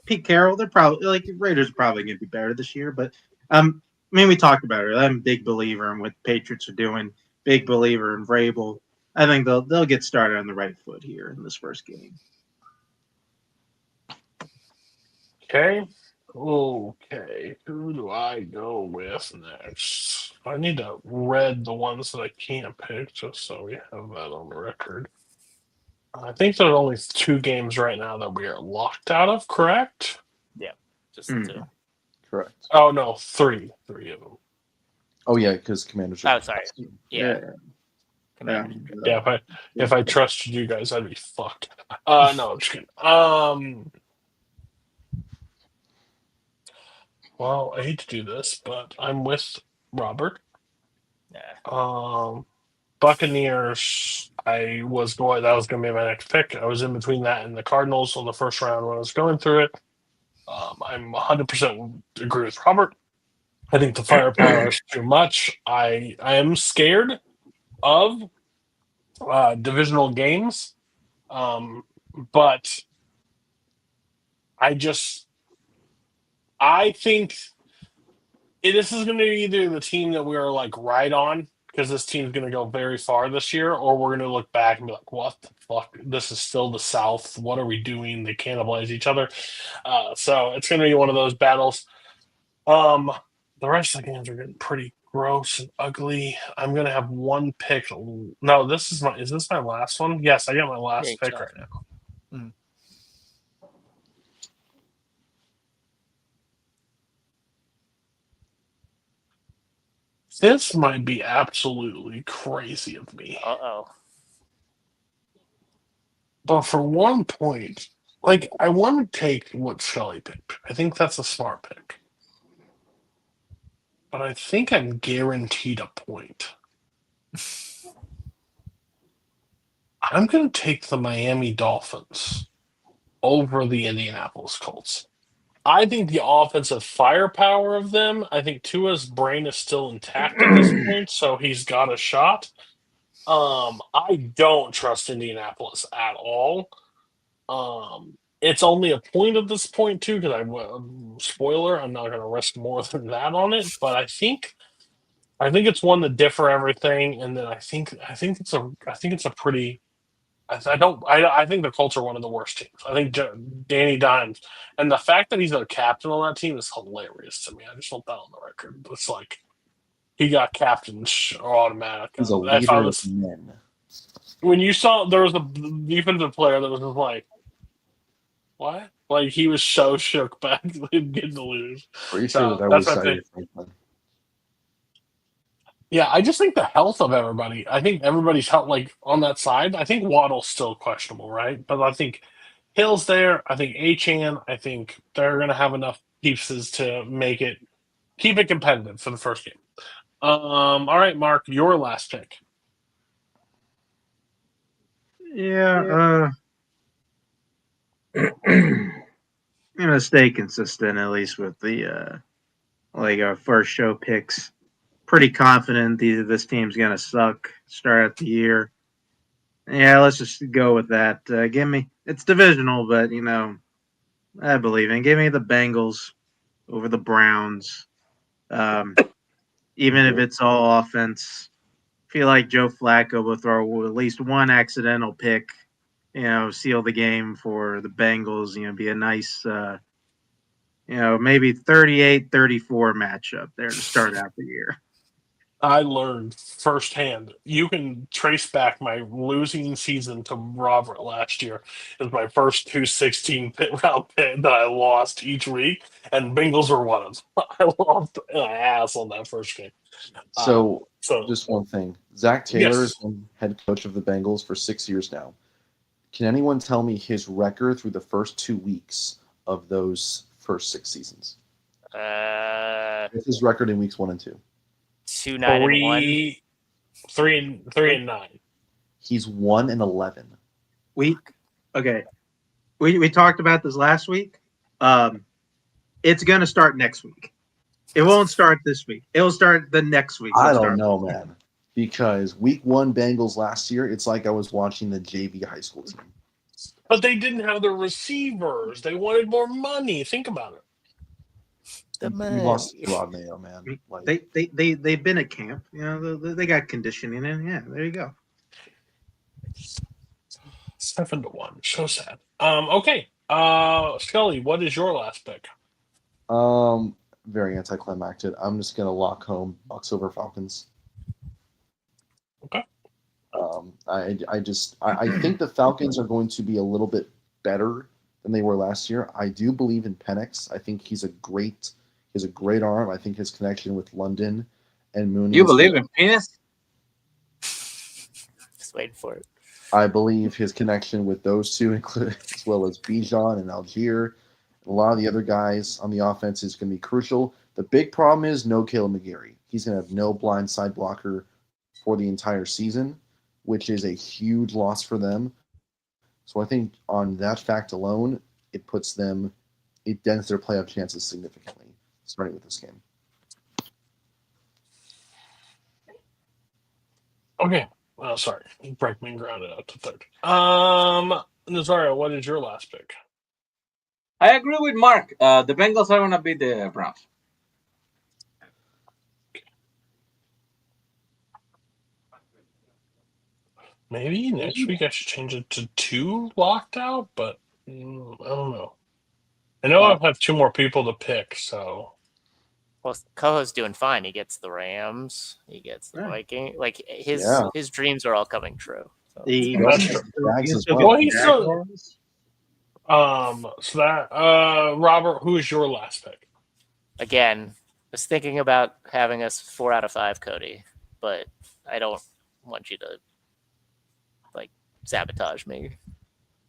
Pete Carroll, they're probably Raiders are probably going to be better this year. But I mean, we talked about it. I'm a big believer in what the Patriots are doing. Big believer in Vrabel. I think they'll get started on the right foot here in this first game. Okay. Who do I go with next? I need to read the ones that I can't pick just so we have that on the record. I think there are only 2 games right now that we are locked out of, correct? Yeah, just 2. Correct. Oh, no, 3. 3 of them. Oh, yeah, because Commanders are... Oh, sorry. Yeah. Yeah, if I trusted you guys, I'd be fucked. No, I'm just kidding. Well, I hate to do this, but I'm with Robert. Yeah. Buccaneers, that was going to be my next pick. I was in between that and the Cardinals on the first round when I was going through it. I'm 100% agree with Robert. I think the firepower is too much. I am scared of divisional games, but I think this is going to be either the team that we're like right on, because this team's going to go very far this year, or we're going to look back and be like, what the fuck? This is still the South. What are we doing? They cannibalize each other. So it's going to be one of those battles. The rest of the games are getting pretty gross and ugly. I'm going to have one pick. No, is this my last one? Yes, I got my last pick right now. Mm. This might be absolutely crazy of me. Uh-oh. But for 1 point, I want to take what Scully picked. I think that's a smart pick. But I think I'm guaranteed a point. I'm going to take the Miami Dolphins over the Indianapolis Colts. I think the offensive firepower of them, I think Tua's brain is still intact at this point, so he's got a shot. I don't trust Indianapolis at all. It's only a point at this point, too, because spoiler, I'm not going to risk more than that on it, but I think it's one that differ everything, and then I think it's a pretty. I think the Colts are one of the worst teams. I think Danny Dimes, and the fact that he's a captain on that team is hilarious to me. I just want that on the record. It's like he got captain automatic. He's a leader of men. When you saw there was a defensive player that was just like, what? Like he was so shook back getting to lose. Pretty sure that was Franklin. Yeah, I just think the health of everybody. I think everybody's health, on that side. I think Waddle's still questionable, right? But I think Hill's there. I think Achane. I think they're going to have enough pieces to keep it competitive for the first game. All right, Mark, your last pick. Yeah. I'm gonna stay consistent at least with the our first show picks. Pretty confident this team's gonna suck start at the year. Yeah, let's just go with that. Give me it's divisional, but I believe in. Give me the Bengals over the Browns. Even if it's all offense, I feel like Joe Flacco will throw at least one accidental pick, seal the game for the Bengals, be a nice, maybe 38-34 matchup there to start out the year. I learned firsthand. You can trace back my losing season to Robert last year. It was my first 2 round pick that I lost each week, and Bengals were one of them. I lost my ass on that first game. So just one thing. Zach Taylor has been head coach of the Bengals for 6 years now. Can anyone tell me his record through the first 2 weeks of those first 6 seasons? What's his record in weeks 1 and 2? 2-9-1. 3-9. He's 1-11. We talked about this last week. It's gonna start next week. It won't start this week. It'll start the next week. I don't know, man. Because week 1 Bengals last year, it's like I was watching the JV high school team. But they didn't have the receivers. They wanted more money. Think about it. We lost Rod Mayo, man. They've been at camp. They got conditioning in. Yeah, there you go. 7-1. So sad. Okay. Scully, what is your last pick? Very anticlimactic. I'm just gonna lock home Bucks over Falcons. Okay. I think the Falcons are going to be a little bit better than they were last year. I do believe in Penix. I think he has a great arm. I think his connection with London and Mooney. You believe in penis? Just waiting for it. I believe his connection with those two, including as well as Bijan and Algier, and a lot of the other guys on the offense, is going to be crucial. The big problem is no Caleb McGarry. He's going to have no blind side blocker for the entire season, which is a huge loss for them. So I think on that fact alone, it dents their playoff chances significantly, starting with this game. Okay. Well, sorry. Breckman grounded out to third. Nazario, what is your last pick? I agree with Mark. The Bengals are going to beat the Browns. Maybe next week I should change it to 2 locked out, but I don't know. I know I have 2 more people to pick, so. Well, Coho's doing fine. He gets the Rams. He gets the Vikings. Like his dreams are all coming true. So. Robert, who is your last pick? Again, I was thinking about having us 4 out of 5, Cody, but I don't want you to sabotage me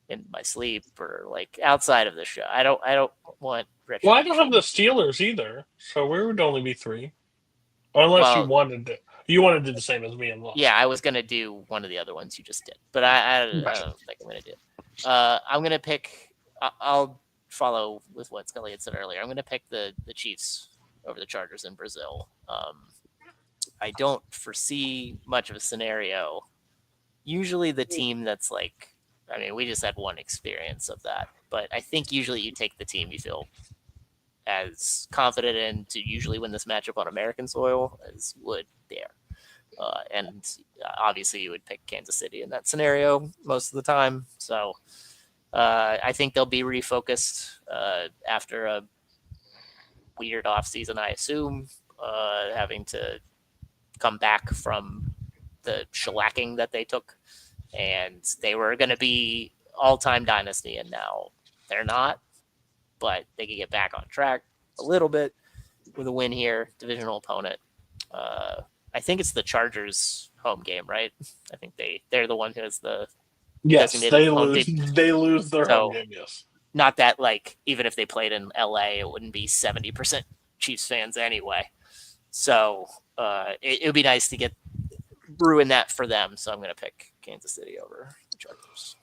in my sleep or outside of the show. I don't want Richard. Well, I don't have the Steelers either, so we would only be 3. Unless you wanted to. You wanted to do the same as me and lost. Yeah, I was gonna do one of the other ones you just did, but I don't think I'm gonna do it. I'm gonna pick. I'll follow with what Scully had said earlier. I'm gonna pick the Chiefs over the Chargers in Brazil. I don't foresee much of a scenario. Usually, the team that's we just had one experience of that, but I think usually you take the team you feel as confident in to usually win this matchup on American soil as you would there. And obviously you would pick Kansas City in that scenario most of the time. So I think they'll be refocused after a weird offseason, I assume, having to come back from the shellacking that they took. And they were going to be all-time dynasty, and now they're not. But they can get back on track a little bit with a win here, divisional opponent. I think it's the Chargers' home game, right? I think they're the one who has the they lose their home game. Yes, not that even if they played in LA, it wouldn't be 70% Chiefs fans anyway. So it would be nice to ruin that for them. So I'm going to pick Kansas City over the Chargers.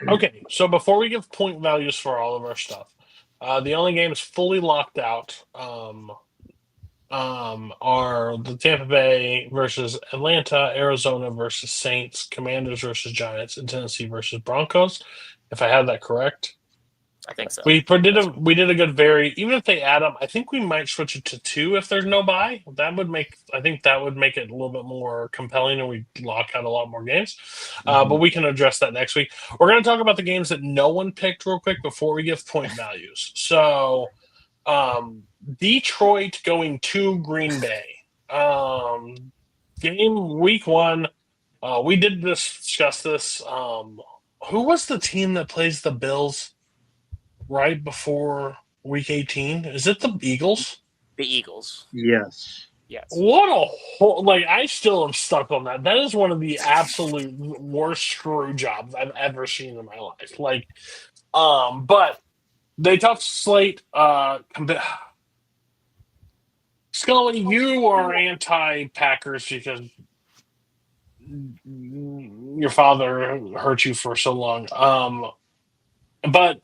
Okay, so before we give point values for all of our stuff, the only games fully locked out are the Tampa Bay versus Atlanta, Arizona versus Saints, Commanders versus Giants, and Tennessee versus Broncos. If I have that correct, I think so. we did a good vary. Even if they add them, I think we might switch it to 2 if there's no bye. That would make it a little bit more compelling, and we lock out a lot more games. But we can address that next week. We're going to talk about the games that no one picked real quick before we give point values. So, Detroit going to Green Bay. Game week 1. We did discuss this. Who was the team that plays the Bills right before week 18? Is it the Eagles? The Eagles. Yes. What a whole, I still am stuck on that. That is one of the absolute worst screw jobs I've ever seen in my life. But they tough slate. Scully, you are anti-Packers because your father hurt you for so long. But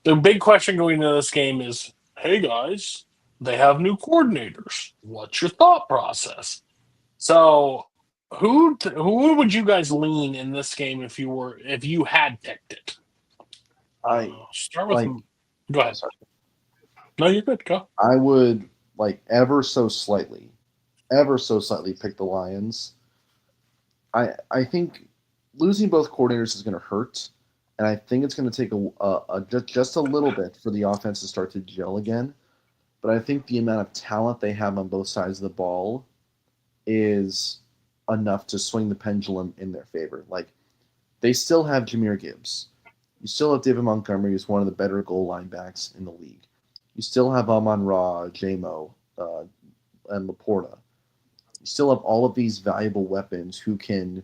the big question going into this game is, hey guys, they have new coordinators. What's your thought process? So, who would you guys lean in this game if you had picked it? Start with. Go ahead. Sorry. No, you're good. Go. I would ever so slightly pick the Lions. I think losing both coordinators is going to hurt, and I think it's going to take just a little bit for the offense to start to gel again. But I think the amount of talent they have on both sides of the ball is enough to swing the pendulum in their favor. They still have Jahmyr Gibbs. You still have David Montgomery, who's one of the better goal line backs in the league. You still have Amon-Ra, J-Mo, and Laporta. You still have all of these valuable weapons who can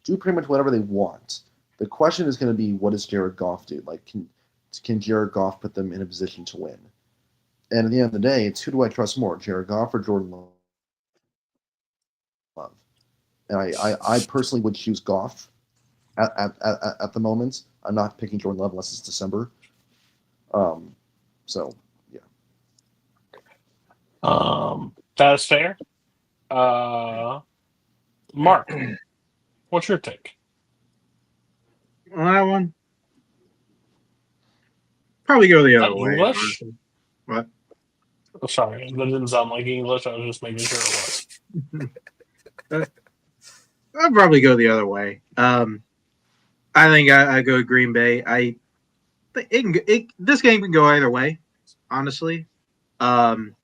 do pretty much whatever they want. The question is going to be, what does Jared Goff do? Can Jared Goff put them in a position to win? And at the end of the day, it's who do I trust more, Jared Goff or Jordan Love? And I personally would choose Goff at the moment. I'm not picking Jordan Love unless it's December. So, yeah. That is fair. Mark, what's your take? On that one, probably go the other way. English? What? Oh, sorry, that didn't sound like English. I was just making sure it was. I'll probably go the other way. I think I go Green Bay. This game can go either way, honestly. And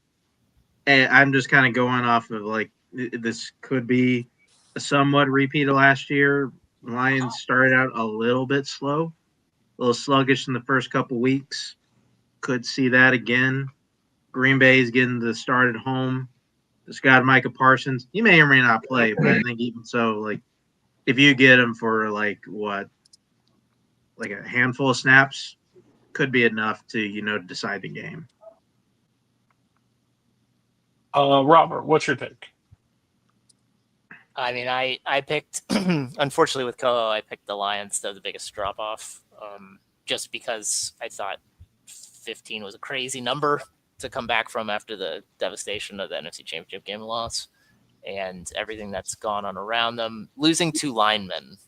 I'm just kind of going off of this could be a somewhat repeat of last year. Lions started out a little bit slow, a little sluggish in the first couple weeks. Could see that again. Green Bay's getting the start at home. It's got Micah Parsons. He may or may not play, but I think even so, if you get him for a handful of snaps, could be enough to decide the game. Robert, what's your take? I mean, I picked, unfortunately with Koho, I picked the Lions to have the biggest drop off, just because I thought 15 was a crazy number to come back from after the devastation of the NFC Championship game loss and everything that's gone on around them. Losing 2 linemen,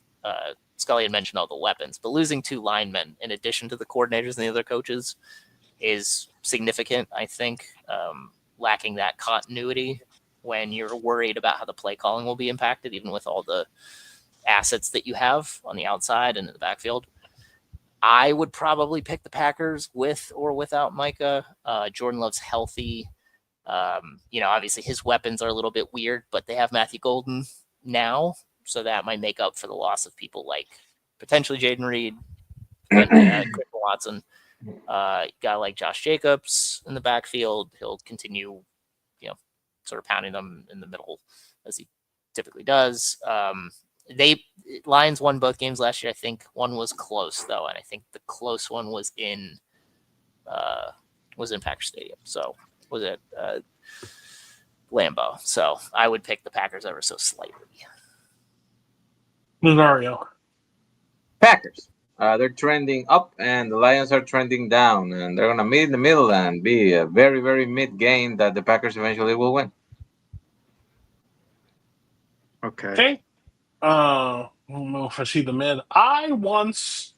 Scully had mentioned all the weapons, but losing 2 linemen in addition to the coordinators and the other coaches is significant, I think. Lacking that continuity when you're worried about how the play calling will be impacted, even with all the assets that you have on the outside and in the backfield. I would probably pick the Packers with or without Micah. Jordan Love's healthy. Obviously his weapons are a little bit weird, but they have Matthew Golden now, so that might make up for the loss of people like potentially Jaden Reed and Chris Watson. Guy like Josh Jacobs in the backfield. He'll continue, sort of pounding them in the middle as he typically does. Lions won both games last year. I think one was close though, and I think the close one was in Packer Stadium. So was it Lambeau. So I would pick the Packers ever so slightly. Mario. Packers. They're trending up, and the Lions are trending down, and they're gonna meet in the middle and be a very, very mid game that the Packers eventually will win. Okay. I don't know if I see the mid. I once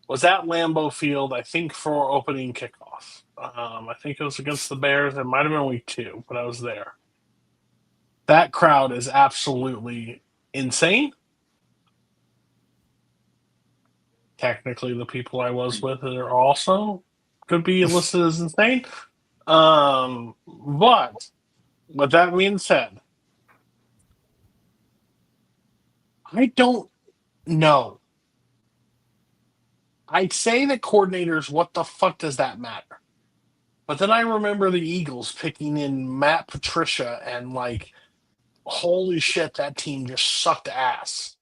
was at Lambeau Field, I think, for opening kickoff. I think it was against the Bears. It might have been week 2, but I was there. That crowd is absolutely insane. Technically, the people I was with are also could be listed as insane. But with that being said, I don't know. I'd say that coordinators, what the fuck does that matter? But then I remember the Eagles picking in Matt Patricia and like, holy shit, that team just sucked ass.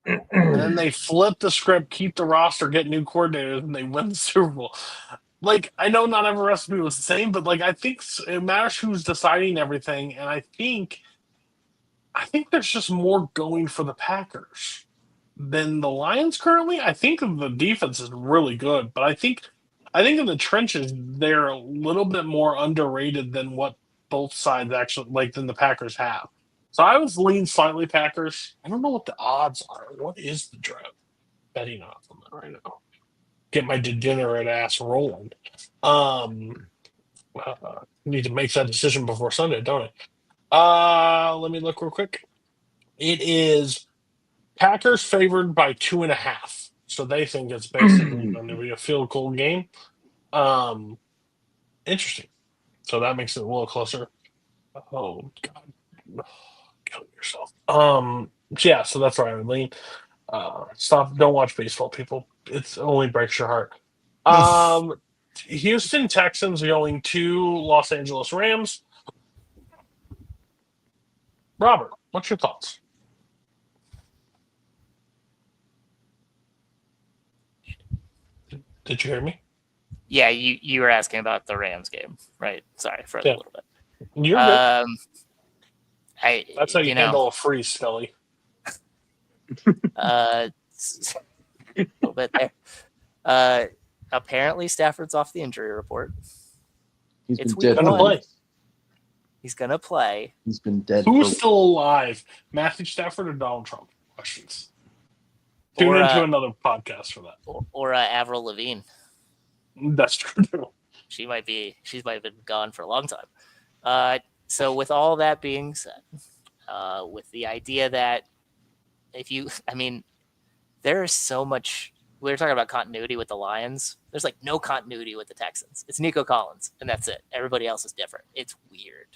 And then they flip the script, keep the roster, get new coordinators, and they win the Super Bowl. Like, I know not every recipe was the same, but like, I think it matters who's deciding everything. And I think there's just more going for the Packers than the Lions currently. I think the defense is really good, but I think in the trenches they're a little bit more underrated than what both sides actually like than the Packers have. So I was leaning slightly Packers. I don't know what the odds are. What is the draft betting odds on that right now? Get my degenerate ass rolling. Need to make that decision before Sunday, don't I? Let me look real quick. It is Packers favored by 2.5. So they think it's basically going to be a field goal game. Interesting. So that makes it a little closer. Oh God. Kill yourself. Yeah, so that's where I would lean. Stop, don't watch baseball, people. It only breaks your heart. Houston Texans are going to Los Angeles Rams. Robert, what's your thoughts? Did you hear me? Yeah, you were asking about the Rams game, right? Sorry for a little bit. You're good. That's how you handle a freeze, Scully. A little bit there. Apparently, Stafford's off the injury report. He's been dead. Play. He's gonna play. He's been dead. Who's still alive? Matthew Stafford or Donald Trump? Questions. Tune into another podcast for that. Or Avril Lavigne. That's true. She might have been gone for a long time. So with all that being said, with the idea that there is so much. We were talking about continuity with the Lions. There's like no continuity with the Texans. It's Nico Collins, and that's it. Everybody else is different. It's weird.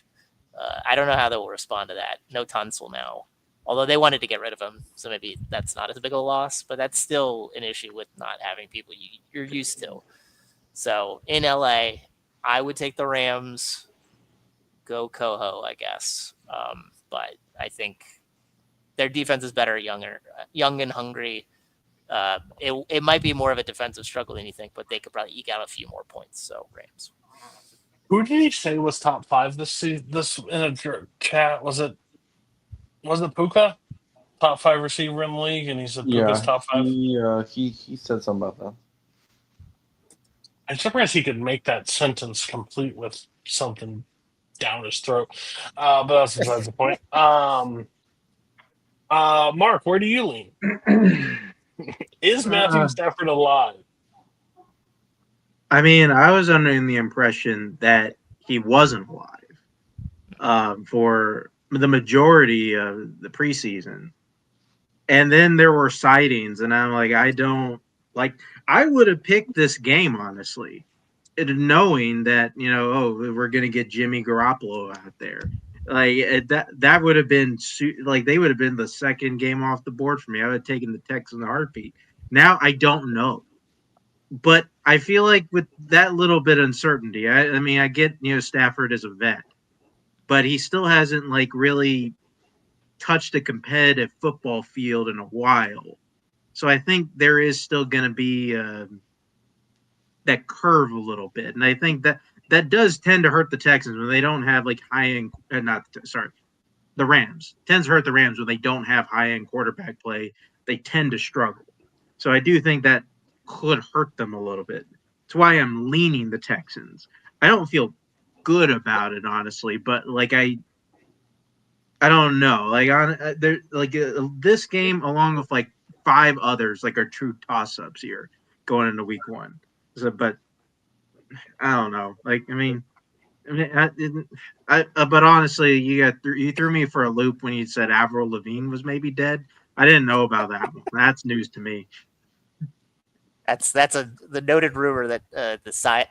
I don't know how they will respond to that. No Tunsil now. Although they wanted to get rid of him, so maybe that's not as big a loss, but that's still an issue with not having people you're used to. So in LA, I would take the Rams. Go Coho, I guess. But I think their defense is better, young and hungry. It might be more of a defensive struggle than you think, but they could probably eke out a few more points. So Rams. Who did he say was top 5 this season? This in a chat was it Puka? Top 5 receiver in the league, and he said Puka's top 5. He said something about that. I'm surprised he could make that sentence complete with something down his throat. But that's besides the point. Mark, where do you lean? Is Matthew Stafford alive? I mean, I was under the impression that he wasn't alive for the majority of the preseason. And then there were sightings, and I'm like, I would have picked this game, honestly, knowing that, we're going to get Jimmy Garoppolo out there. Like that would have been like they would have been the second game off the board for me. I would have taken the Texans in a heartbeat. Now I don't know, but I feel like with that little bit of uncertainty, I get Stafford as a vet, but he still hasn't like really touched a competitive football field in a while. So I think there is still going to be that curve a little bit, and I think that that does tend to hurt the Texans when they don't have like high end. The Rams tends to hurt the Rams when they don't have high end quarterback play. They tend to struggle. So I do think that could hurt them a little bit. That's why I'm leaning the Texans. I don't feel good about it, honestly, but like I don't know. Like this game, along with like 5 others, like are true toss ups here going into week 1. So, but I don't know. Like but honestly, you threw me for a loop when you said Avril Lavigne was maybe dead. I didn't know about that one. That's news to me. That's the noted rumor that the size,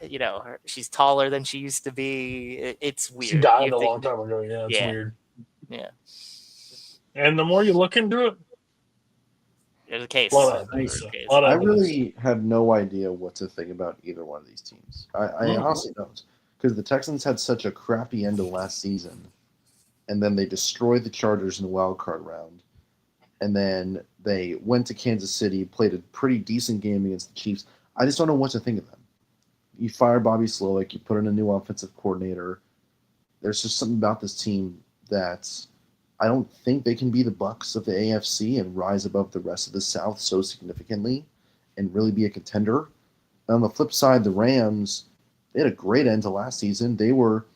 she's taller than she used to be. It's weird. She died a long time ago. Yeah, it's weird. Yeah. And the more you look into it, there's a case. I really have no idea what to think about either one of these teams. I honestly don't, because the Texans had such a crappy end of last season, and then they destroyed the Chargers in the wild card round, and then they went to Kansas City, played a pretty decent game against the Chiefs. I just don't know what to think of them. You fire Bobby Slowick, you put in a new offensive coordinator. There's just something about this team that I don't think they can be the Bucs of the AFC and rise above the rest of the South so significantly and really be a contender. On the flip side, the Rams, they had a great end to last season. They were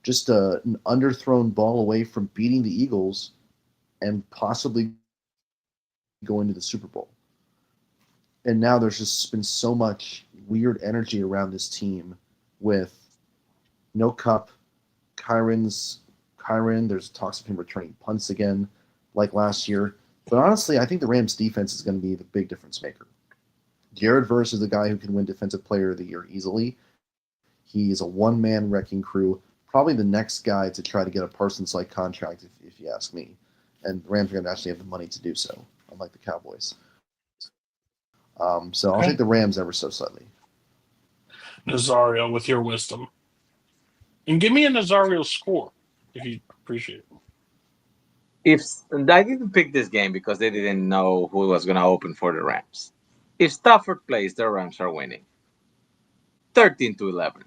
just an underthrown ball away from beating the Eagles and possibly going to the Super Bowl. And now there's just been so much weird energy around this team with no Kupp, Kyren, there's talks of him returning punts again like last year. But honestly, I think the Rams defense is going to be the big difference maker. Jared Verse is the guy who can win Defensive Player of the Year easily. He's a one-man wrecking crew, probably the next guy to try to get a Parsons-like contract, if you ask me. And the Rams are going to actually have the money to do so, unlike the Cowboys. So I'll take the Rams ever so slightly. Nazario, with your wisdom. And give me a Nazario score, if you appreciate it. I didn't pick this game because they didn't know who was going to open for the Rams. If Stafford plays, the Rams are winning 13-11.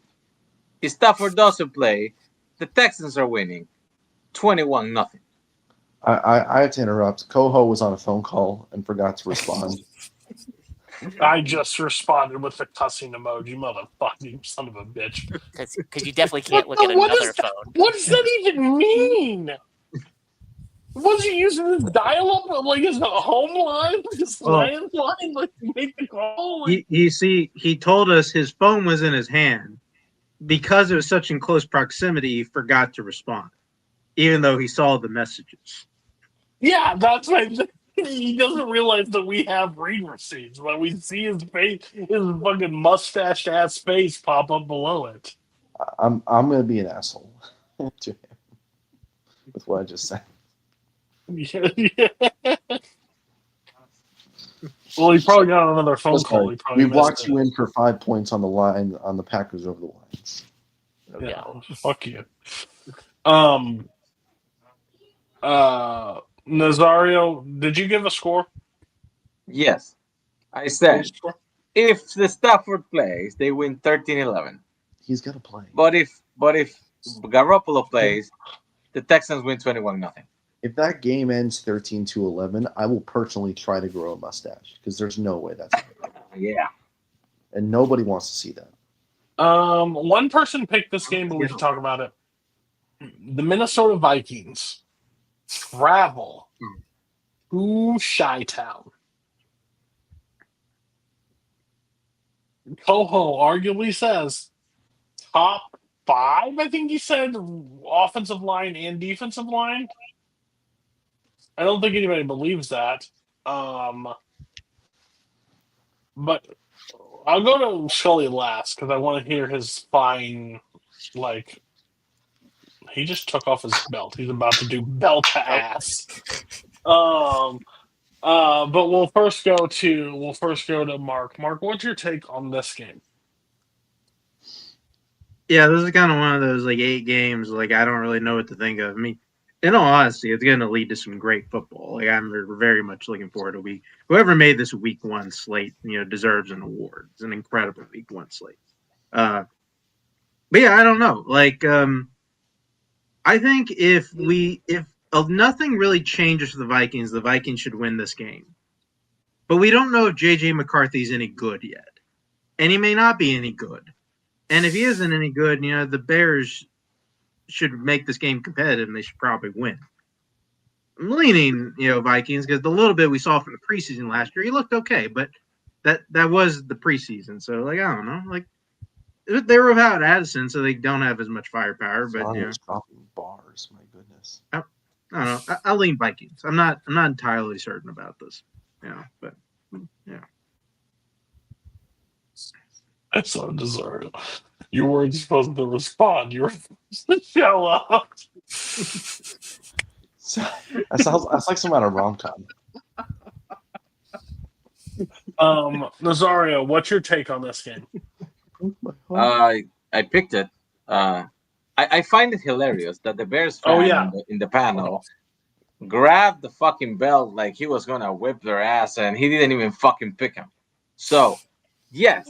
If Stafford doesn't play, the Texans are winning 21-0. I have to interrupt. Coho was on a phone call and forgot to respond. I just responded with the cussing emoji, motherfucking son of a bitch. Because you definitely can't look at another phone. What does that even mean? Was he using this dial-up? Like, is it a home line? Just landline? Like, make the call? Like... You see, he told us his phone was in his hand. Because it was such in close proximity, he forgot to respond, even though he saw the messages. Yeah, that's right. He doesn't realize that we have read receipts. When we see his face, his fucking mustache-ass face pop up below it. I'm going to be an asshole to him with what I just said. Yeah. Well, he probably got another phone call. We blocked you in for 5 points on the line on the Packers over the Lions. Yeah, fuck you. Nazario, did you give a score? Yes. I said if the Stafford plays, they win 13-11. He's got to play. But if Garoppolo plays, the Texans win 21-0. If that game ends 13-11, I will personally try to grow a mustache because there's no way that's going to happen. Yeah. And nobody wants to see that. One person picked this game, but we can talk about it. The Minnesota Vikings travel to Chi-Town. Coho arguably says top 5, I think he said, offensive line and defensive line. I don't think anybody believes that. But I'll go to Scully last because I want to hear his fine, like, he just took off his belt. He's about to do belt to ass. But we'll first go to Mark. Mark, what's your take on this game? Yeah, this is kind of one of those like 8 games. Like I don't really know what to think of. I mean, in all honesty, it's going to lead to some great football. Like I'm very much looking forward to whoever made this week 1 slate, deserves an award. It's an incredible week 1 slate. But yeah, I don't know. Like, I think if nothing really changes for the Vikings should win this game. But we don't know if JJ McCarthy's any good yet, and he may not be any good. And if he isn't any good, the Bears should make this game competitive, and they should probably win. I'm leaning, Vikings, because the little bit we saw from the preseason last year, he looked okay, but that was the preseason. So, like, I don't know, like they were without Addison, so they don't have as much firepower. But dropping bars, my goodness. I don't know. I'll lean Vikings. I'm not entirely certain about this. But yeah. That's so deserved. You weren't supposed to respond. You were supposed to show up. That's like some out of rom-com. Nazario, what's your take on this game? I picked it. I find it hilarious that the Bears fan in the panel grabbed the fucking belt like he was gonna whip their ass, and he didn't even fucking pick him. So, yes,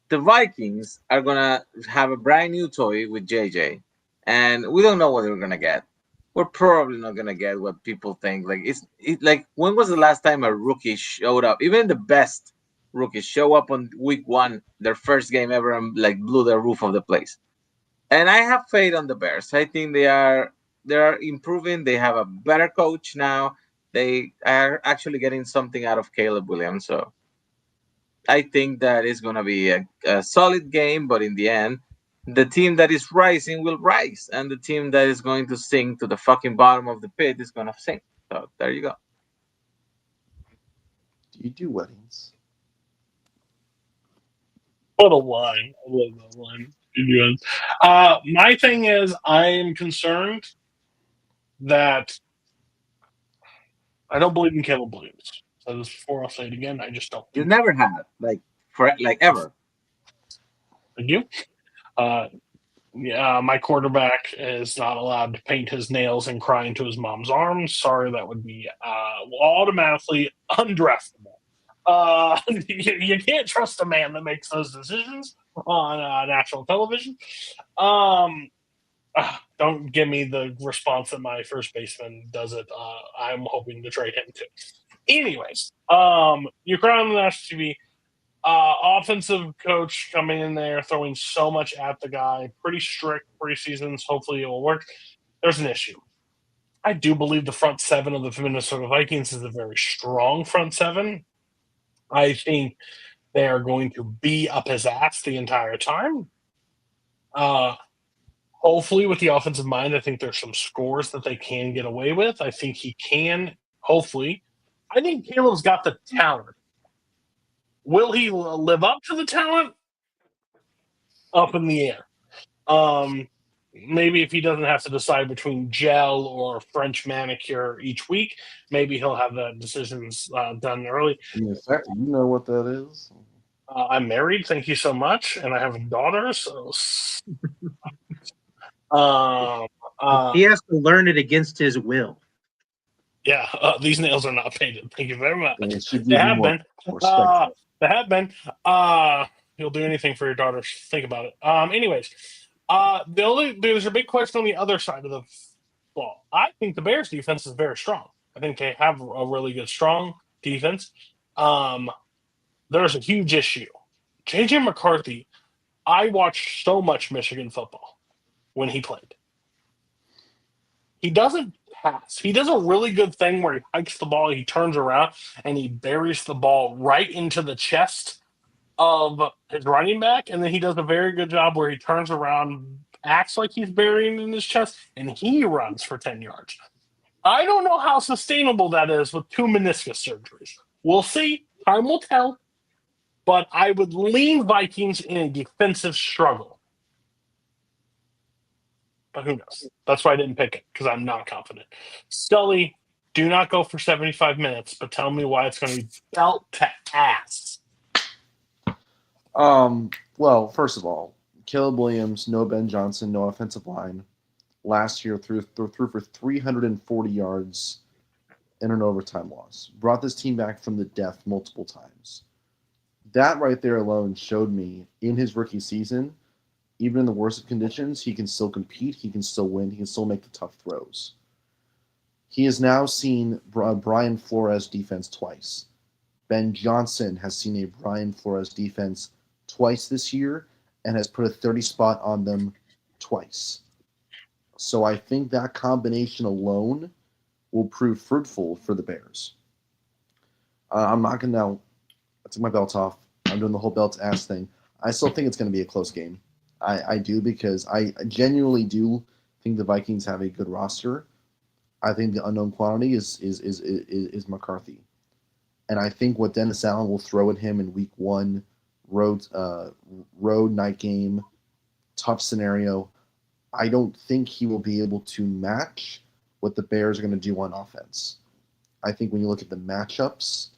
the Vikings are gonna have a brand new toy with JJ, and we don't know what we're gonna get. We're probably not gonna get what people think. Like when was the last time a rookie showed up? Even the best rookies show up on week 1, their first game ever, and like blew the roof of the place. And I have faith on the Bears. I think they are improving. They have a better coach now. They are actually getting something out of Caleb Williams. So I think that is going to be a solid game. But in the end, the team that is rising will rise. And the team that is going to sink to the fucking bottom of the pit is going to sink. So there you go. Do you do weddings? What a line. I love that line. My thing is, I'm concerned that I don't believe in Caleb Williams. So this before, I'll say it again. I just don't. You never have, ever. Thank you. My quarterback is not allowed to paint his nails and cry into his mom's arms. Sorry, that would be automatically undraftable. You can't trust a man that makes those decisions on national television. Don't give me the response that my first baseman does it. I'm hoping to trade him too. Anyways, you're crying on the national TV. Offensive coach coming in there, throwing so much at the guy. Pretty strict preseasons. Hopefully it will work. There's an issue. I do believe the front seven of the Minnesota Vikings is a very strong front seven. I think they are going to be up his ass the entire time. Hopefully, with the offensive mind, I think there's some scores that they can get away with. I think he can, hopefully. I think Caleb's got the talent. Will he live up to the talent? Up in the air. Maybe if he doesn't have to decide between gel or French manicure each week, maybe he'll have the decisions done early. In fact, you know what that is? I'm married, thank you so much, and I have a daughter, so... he has to learn it against his will. Yeah, these nails are not painted. Thank you very much. They have been. They have been. You'll do anything for your daughter. Think about it. Anyways, there's a big question on the other side of the ball. I think the Bears' defense is very strong. I think they have a really good, strong defense. There's a huge issue. JJ McCarthy, I watched so much Michigan football when he played. He doesn't pass. He does a really good thing where he hikes the ball, he turns around, and he buries the ball right into the chest of his running back, and then he does a very good job where he turns around, acts like he's burying it in his chest, and he runs for 10 yards. I don't know how sustainable that is with 2 meniscus surgeries. We'll see. Time will tell. But I would lean Vikings in a defensive struggle. But who knows? That's why I didn't pick it, because I'm not confident. Scully, do not go for 75 minutes, but tell me why it's going to be belt to ass. Well, first of all, Caleb Williams, no Ben Johnson, no offensive line. Last year threw for 340 yards and an overtime loss. Brought this team back from the death multiple times. That right there alone showed me in his rookie season even in the worst of conditions, he can still compete, he can still win, he can still make the tough throws. He has now seen Brian Flores defense twice. Ben Johnson has seen a Brian Flores defense twice this year and has put a 30 spot on them twice. So I think that combination alone will prove fruitful for the Bears. I'm not going to now take my belt off. I'm doing the whole belt ass thing. I still think it's going to be a close game. I do, because I genuinely do think the Vikings have a good roster. I think the unknown quantity is McCarthy. And I think what Dennis Allen will throw at him in week 1, road night game, tough scenario, I don't think he will be able to match what the Bears are going to do on offense. I think when you look at the matchups,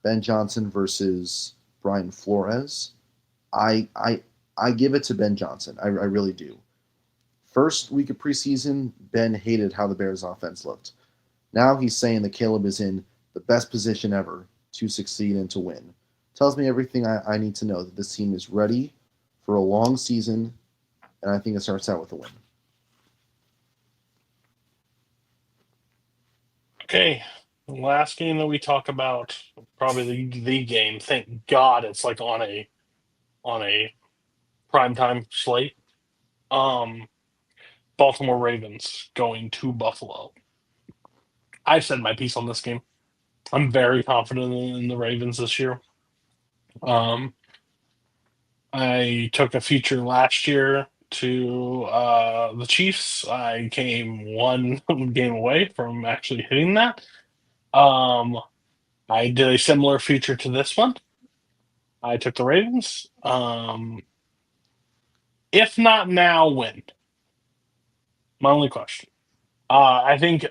Ben Johnson versus Brian Flores, I give it to Ben Johnson. I really do. First week of preseason, Ben hated how the Bears' offense looked. Now he's saying that Caleb is in the best position ever to succeed and to win. Tells me everything I need to know, that this team is ready for a long season, and I think it starts out with a win. Okay, the last game that we talk about, probably the game. Thank God it's like on a primetime slate. Baltimore Ravens going to Buffalo. I've said my piece on this game. I'm very confident in the Ravens this year. I took a future last year to the Chiefs. I came one game away from actually hitting that. I did a similar feature to this one. I took the Ravens. If not now, when? My only question. I think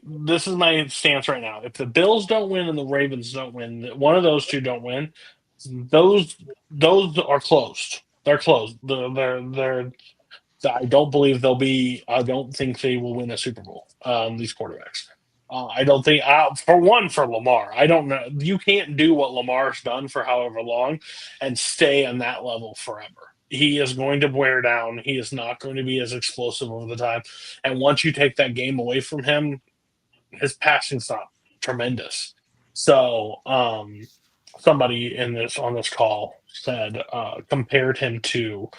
this is my stance right now. If the Bills don't win and the Ravens don't win, one of those two don't win. Those are closed. They're closed. They're. I don't believe they'll be. I don't think they will win a Super Bowl. These quarterbacks. I don't think. For Lamar, I don't know. You can't do what Lamar's done for however long and stay on that level forever. He is going to wear down. He is not going to be as explosive over the time. And once you take that game away from him, his passing's not tremendous. So, somebody on this call said compared him to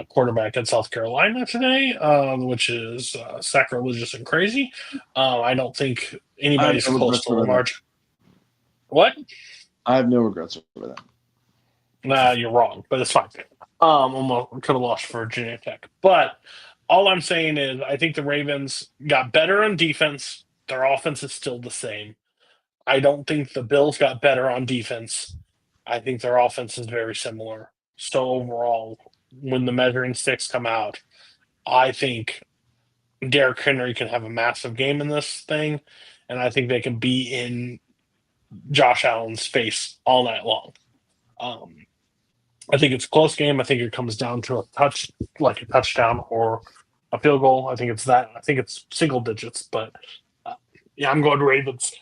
quarterback at South Carolina today, which is sacrilegious and crazy. I don't think anybody's close to Lamar. What? I have no regrets over that. Nah, you're wrong, but it's fine. Almost could have lost for Virginia Tech. But all I'm saying is I think the Ravens got better on defense. Their offense is still the same. I don't think the Bills got better on defense. I think their offense is very similar. So overall, when the measuring sticks come out, I think Derrick Henry can have a massive game in this thing, and I think they can be in Josh Allen's face all night long. I think it's a close game. I think it comes down to a touchdown or a field goal. I think it's that. I think it's single digits, but yeah, I'm going to Ravens.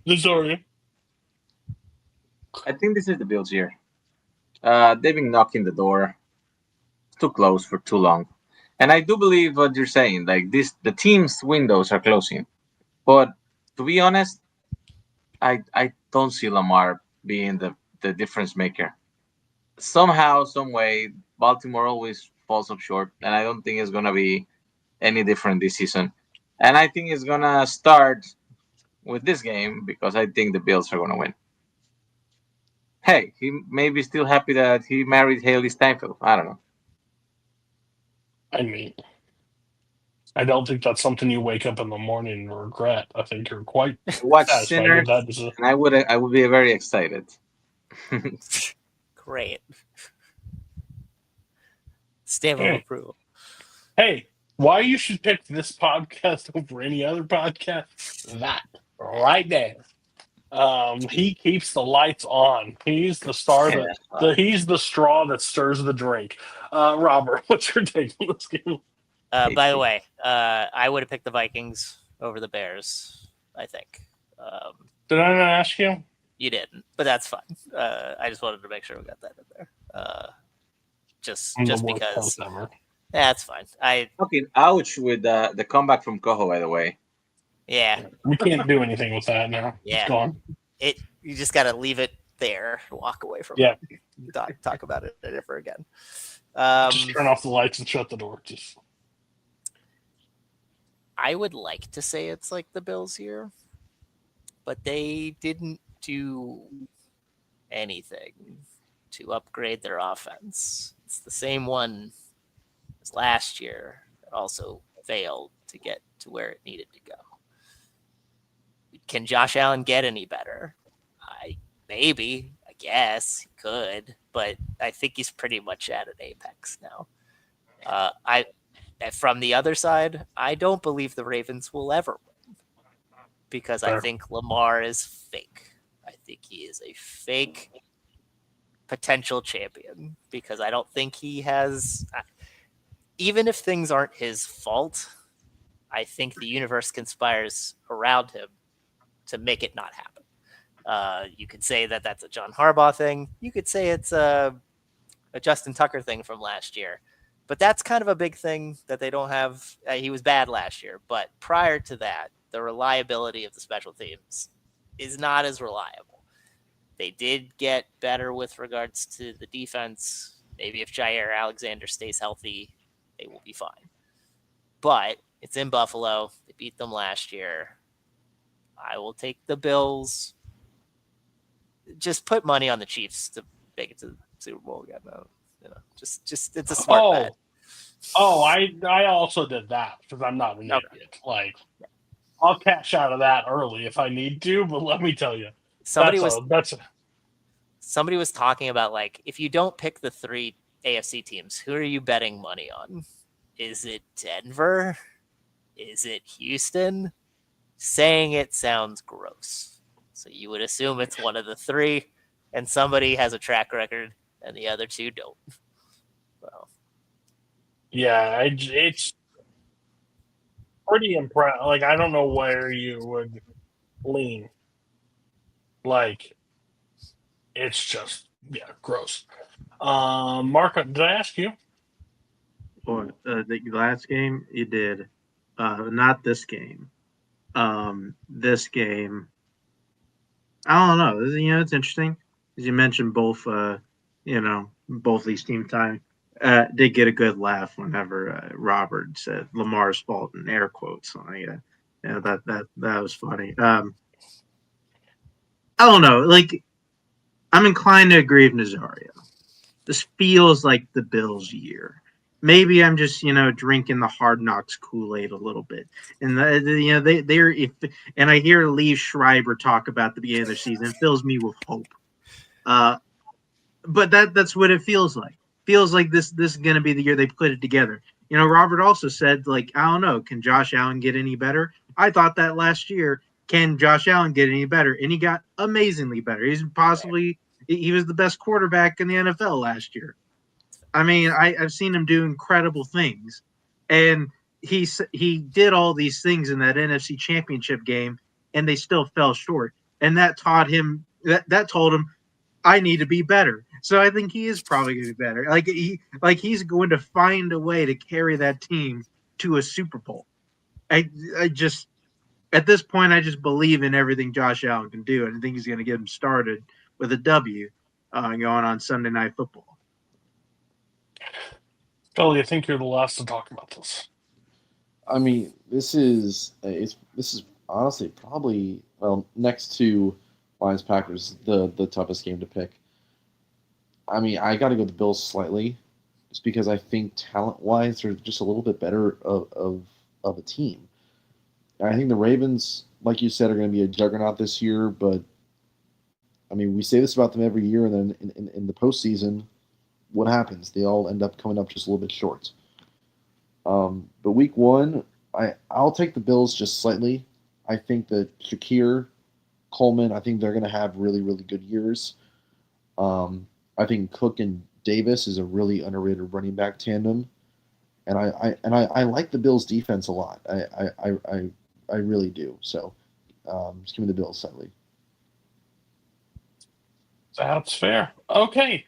Missouri. I think this is the Bills here. They've been knocking the door. It's too close for too long. And I do believe what you're saying. Like the team's windows are closing. But to be honest, I don't see Lamar being the difference maker. Somehow, some way, Baltimore always falls up short, and I don't think it's gonna be any different this season. And I think it's gonna start with this game because I think the Bills are gonna win. Hey, he may be still happy that he married Haley Steinfeld. I don't know. I mean, I don't think that's something you wake up in the morning and regret. I think you're quite watch satisfied Sinners, with that. And I would be very excited. Great. Stamp of approval. Hey, why you should pick this podcast over any other podcast? That right there. He keeps the lights on. He's the star he's the straw that stirs the drink. Robert, what's your take on this game? By the way, I would have picked the Vikings over the Bears, I think. Did I not ask you? You didn't, but that's fine. I just wanted to make sure we got that in there. just I'm the worst because. host ever. That's fine. Fucking ouch with the comeback from Coho, by the way. Yeah. We can't do anything with that now. Yeah. It's gone. You just got to leave it there, walk away from Yeah. it, talk about it ever again. Just turn off the lights and shut the door. Just. I would like to say it's like the Bills here, but they didn't do anything to upgrade their offense. It's the same one as last year that also failed to get to where it needed to go. Can Josh Allen get any better? Maybe, I guess he could, but I think he's pretty much at an apex now. From the other side, I don't believe the Ravens will ever win because I think Lamar is fake. I think he is a fake potential champion because I don't think he has, even if things aren't his fault, I think the universe conspires around him to make it not happen. You could say that that's a John Harbaugh thing. You could say it's a Justin Tucker thing from last year. But that's kind of a big thing that they don't have. He was bad last year. But prior to that, the reliability of the special teams is not as reliable. They did get better with regards to the defense. Maybe if Jair Alexander stays healthy, they will be fine. But it's in Buffalo. They beat them last year. I will take the Bills. Just put money on the Chiefs to make it to the Super Bowl again. Just it's a smart bet. I also did that because I'm not an idiot. Like, I'll cash out of that early if I need to, but let me tell you, somebody was talking about, like, if you don't pick the 3 AFC teams, who are you betting money on? Is it Denver? Is it Houston? Saying it sounds gross. So you would assume it's one of the 3, and somebody has a track record, and the other 2 don't. Well, yeah, it's pretty impressive. Like, I don't know where you would lean. Like, it's just gross. Mark, did I ask you? Or the last game you did, not this game. This game. I don't know. It's interesting. As you mentioned, both these team time did get a good laugh whenever Robert said Lamar's fault in air quotes. So, that was funny. I don't know. Like, I'm inclined to agree with Nazario. This feels like the Bills' year. Maybe I'm just, drinking the Hard Knocks Kool-Aid a little bit. And, and I hear Lee Schreiber talk about the beginning of the season. It fills me with hope. But that's what it feels like. Feels like this is going to be the year they put it together. Robert also said, like, I don't know, can Josh Allen get any better? I thought that last year. Can Josh Allen get any better? And he got amazingly better. He was the best quarterback in the NFL last year. I mean, I've seen him do incredible things, and he did all these things in that NFC Championship game, and they still fell short. And that taught him that told him, I need to be better. So I think he is probably going to be better. He's going to find a way to carry that team to a Super Bowl. I just at this point I just believe in everything Josh Allen can do, and I think he's going to get him started with a W going on Sunday Night Football. Philly, I think you're the last to talk about this. I mean, this is honestly probably, next to Lions Packers, the toughest game to pick. I mean, I got to go with the Bills slightly, just because I think talent-wise they're just a little bit better of a team. And I think the Ravens, like you said, are going to be a juggernaut this year. But I mean, we say this about them every year, and then in the postseason, what happens? They all end up coming up just a little bit short. But week 1, I'll take the Bills just slightly. I think that Shakir, Coleman, I think they're going to have really, really good years. I think Cook and Davis is a really underrated running back tandem, and I like the Bills' defense a lot. I really do. So just give me the Bills slightly. That's fair. Okay.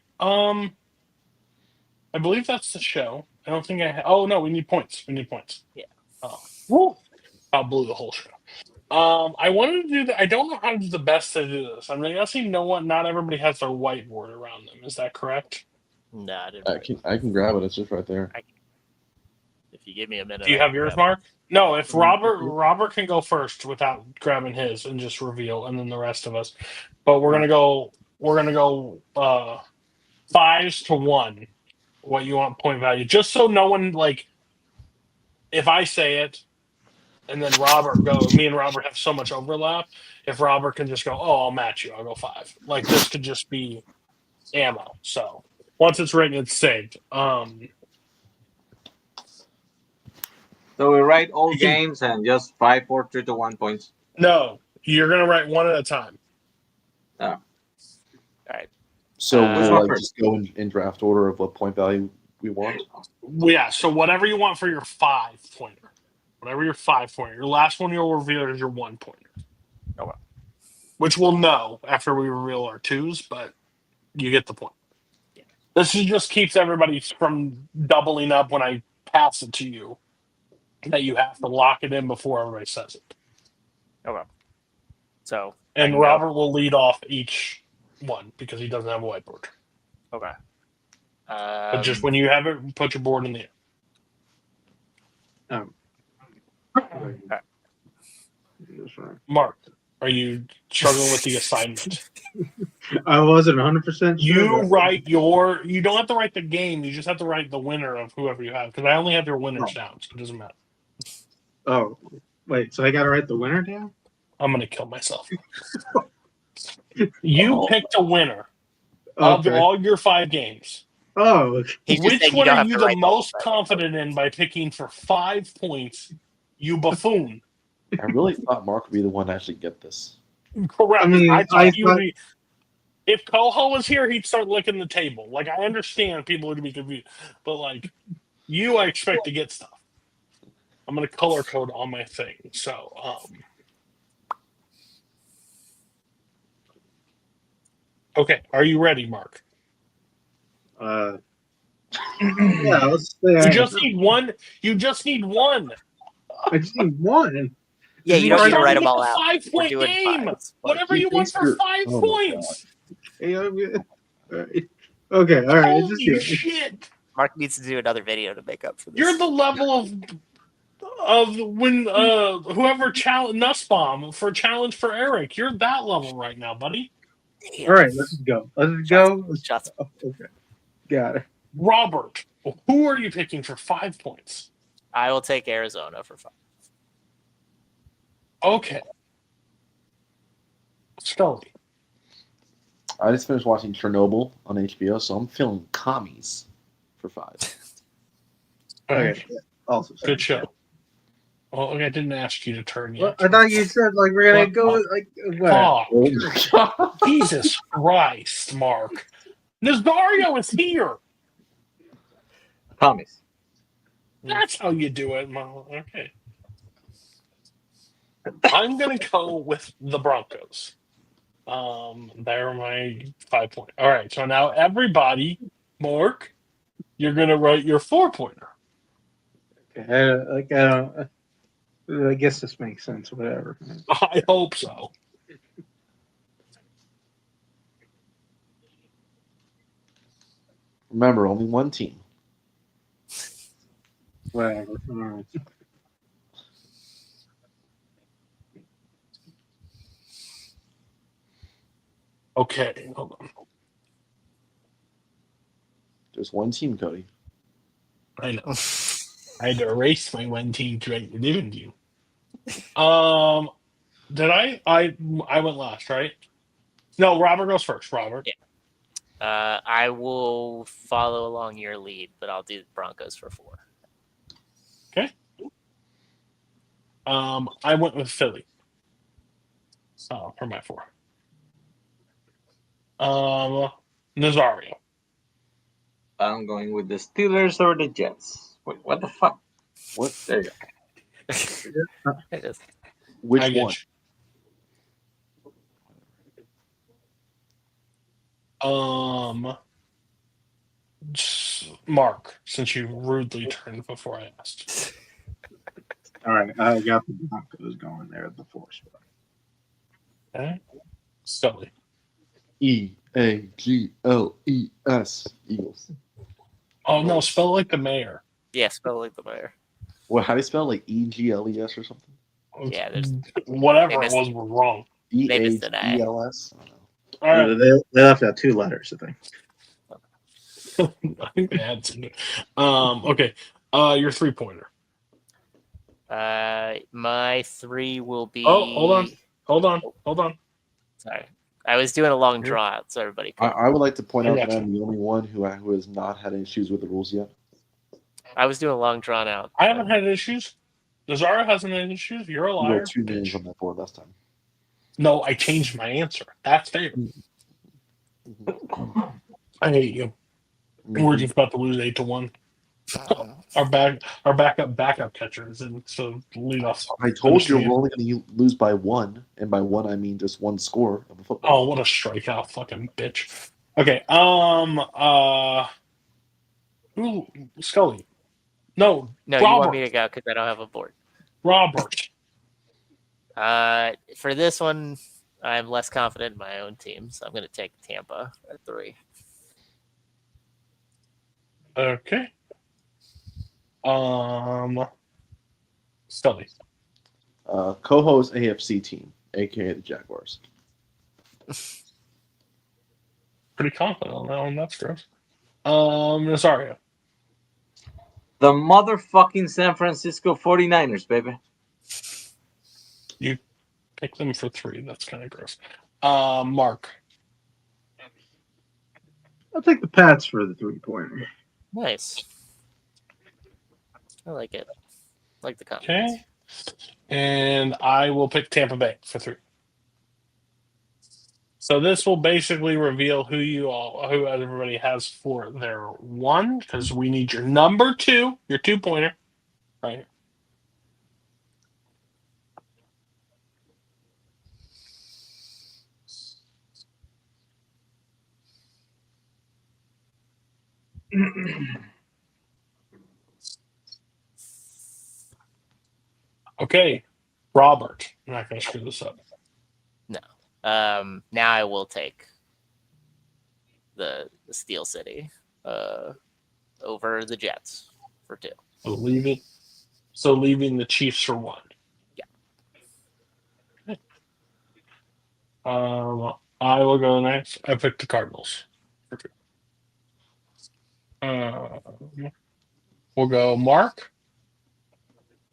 I believe that's the show. I don't think I. Oh no, we need points. We need points. Yeah. Oh, woo! I blew the whole show. I wanted to do that. I don't know how to do the best to do this. I'm guessing not everybody has their whiteboard around them. Is that correct? No, I didn't. I can grab it. It's just right there. If you give me a minute. Do you have yours, Mark? No. If Robert can go first without grabbing his and just reveal, and then the rest of us. But we're gonna go. 5s to 1. What you want point value? Just so no one if I say it, and then Robert goes. Me and Robert have so much overlap. If Robert can just go, oh, I'll match you. I'll go 5. This could just be ammo. So once it's written, it's saved. So we write all games and just 5, 4, 3 to 1 points. No, you're gonna write one at a time. Oh. All right. So we'll just go in draft order of what point value we want. Yeah. So whatever you want for your 5-pointer, whatever your 5-pointer, your last one you'll reveal is your 1-pointer. Okay. Which we'll know after we reveal our 2s, but you get the point. Yeah. This just keeps everybody from doubling up when I pass it to you. That you have to lock it in before everybody says it. Okay. So. And Robert will lead off each one because he doesn't have a whiteboard. Okay. But just when you have it, put your board in the air. Right. Mark, are you struggling with the assignment? I wasn't 100%. You write you don't have to write the game. You just have to write the winner of whoever you have. Because I only have your winners down, so it doesn't matter. Oh, wait. So I got to write the winner down? I'm going to kill myself. You picked a winner of all your 5 games. Oh, okay. Which one are you the most confident in by picking for 5 points, you buffoon? I really thought Mark would be the one to actually get this. Correct. I mean, I thought you would be. If Coho was here, he'd start licking the table. I understand people would be confused. But, I expect to get stuff. I'm going to color code on my thing. So, okay. Are you ready, Mark? Yeah, let's say You just need one. You just need one. I just need one. Yeah, you don't need to write them all out. 5-point game. Whatever you want for 5 points. Okay, all right. Holy shit. Mark needs to do another video to make up for this. You're the level of when whoever Nussbaum for challenge for Eric. You're that level right now, buddy. Damn. All right, let's go. Shots. Okay, got it. Robert, who are you picking for 5 points? I will take Arizona for 5. Okay. Scully. I just finished watching Chernobyl on HBO, so I'm feeling commies for 5. Okay. Also, Good show. Well, I didn't ask you to turn yet. I thought you said we're gonna go Oh, Jesus Christ, Mark. Nazario is here. Promise. That's how you do it, Mo. Okay. I'm gonna go with the Broncos. They're my 5 point. All right, so now everybody, Mark, you're gonna write your 4-pointer. Okay, I guess this makes sense. Whatever. I hope so. Remember, only one team. Whatever. All right. Okay, hold on. Just one team, Cody. I know. I had to erase my one team to write the different team. Did I? I went last, right? No, Robert goes first. Robert. Yeah. I will follow along your lead, but I'll do the Broncos for 4. Okay. I went with Philly. For my 4. Nazario. I'm going with the Steelers or the Jets. Wait, what the fuck? What? There you go. It is. Which I get one? you. Mark, since you rudely turned before I asked. All right, I got the Broncos going there at the 4 spot. Okay. Scully. EAGLES. Eagles. Oh no, spell like the mayor. Yeah, spell like the mayor. Well, how do you spell like EGLES or something? Yeah, there's whatever it was wrong. EAGLS. All right. They left out 2 letters, I think. I think they had some. Okay. Your 3-pointer. My 3 will be. Oh, hold on. Sorry, I was doing a long draw out, so everybody. I would like to point out that I'm the only one who has not had issues with the rules yet. I was doing a long drawn out. I haven't had issues. Nazario hasn't had issues. You're a liar. You wrote 2 names on that board last time. No, I changed my answer. That's fair. I hate you. We're just about to lose 8-1. Our backup catchers, and so lead off. I told you we're only going to lose by 1, and by 1 I mean just 1 score of a football. Oh, what a strikeout, fucking bitch. Okay, who? Scully? No, you Robert. Want me to go because I don't have a board. Robert. For this one, I'm less confident in my own team, so I'm going to take Tampa at 3. Okay. Scully. Coho's AFC team, aka the Jaguars. Pretty confident on that one. That's gross. Nazario. The motherfucking San Francisco 49ers, baby. You pick them for 3. That's kind of gross. Mark. I'll take the Pats for the 3-pointer. Nice. I like it. Like the comments. Okay. And I will pick Tampa Bay for 3. So this will basically reveal who everybody has for their 1, because we need your number 2, your 2-pointer, right? Okay, Robert. I'm not going to screw this up. No. Now I will take the Steel City over the Jets for 2. So leaving the Chiefs for 1. Yeah. Okay. I will go next. I picked the Cardinals for 2. We'll go Mark.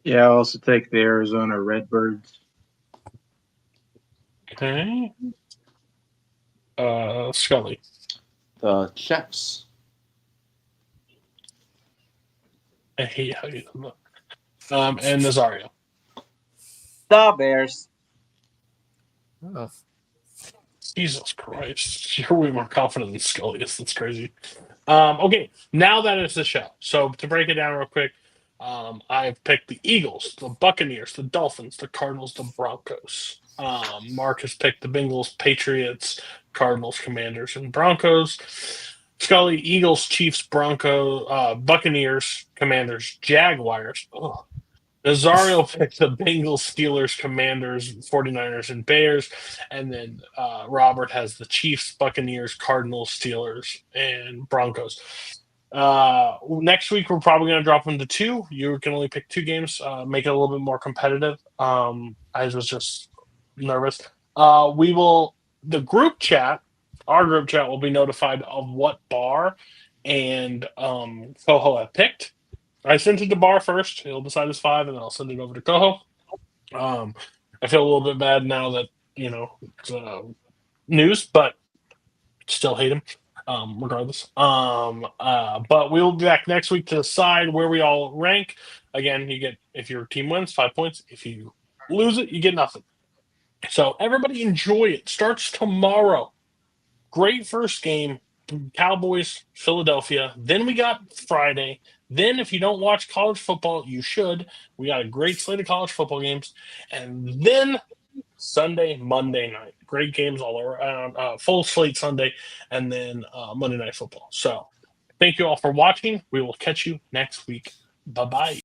Yeah, I'll also take the Arizona Redbirds. Okay. Scully. The Chiefs. I hate how you look. And Nazario. The Bears. Oh. Jesus Christ. You're way more confident than Scully is. That's crazy. Okay, now that is the show. So to break it down real quick, I've picked the Eagles, the Buccaneers, the Dolphins, the Cardinals, the Broncos. Mark has picked the Bengals, Patriots, Cardinals, Commanders, and Broncos. Scully, Eagles, Chiefs, Buccaneers, Commanders, Jaguars. Oh. Nazario picked the Bengals, Steelers, Commanders, 49ers, and Bears. And then Robert has the Chiefs, Buccaneers, Cardinals, Steelers, and Broncos. Next week, we're probably going to drop them to 2. You can only pick 2 games, make it a little bit more competitive. I was just nervous. Our group chat will be notified of what bar and Coho have picked. I sent it to Bar first. He'll decide his 5, and then I'll send it over to Coho. I feel a little bit bad now that, it's news, but still hate him, regardless. But we'll be back next week to decide where we all rank. Again, if your team wins, 5 points. If you lose it, you get nothing. So everybody enjoy it. Starts tomorrow. Great first game. Cowboys, Philadelphia. Then we got Friday. Then, if you don't watch college football, you should. We got a great slate of college football games. And then Sunday, Monday night. Great games all around. Full slate Sunday, and then Monday Night Football. So Thank you all for watching. We will catch you next week. Bye-bye.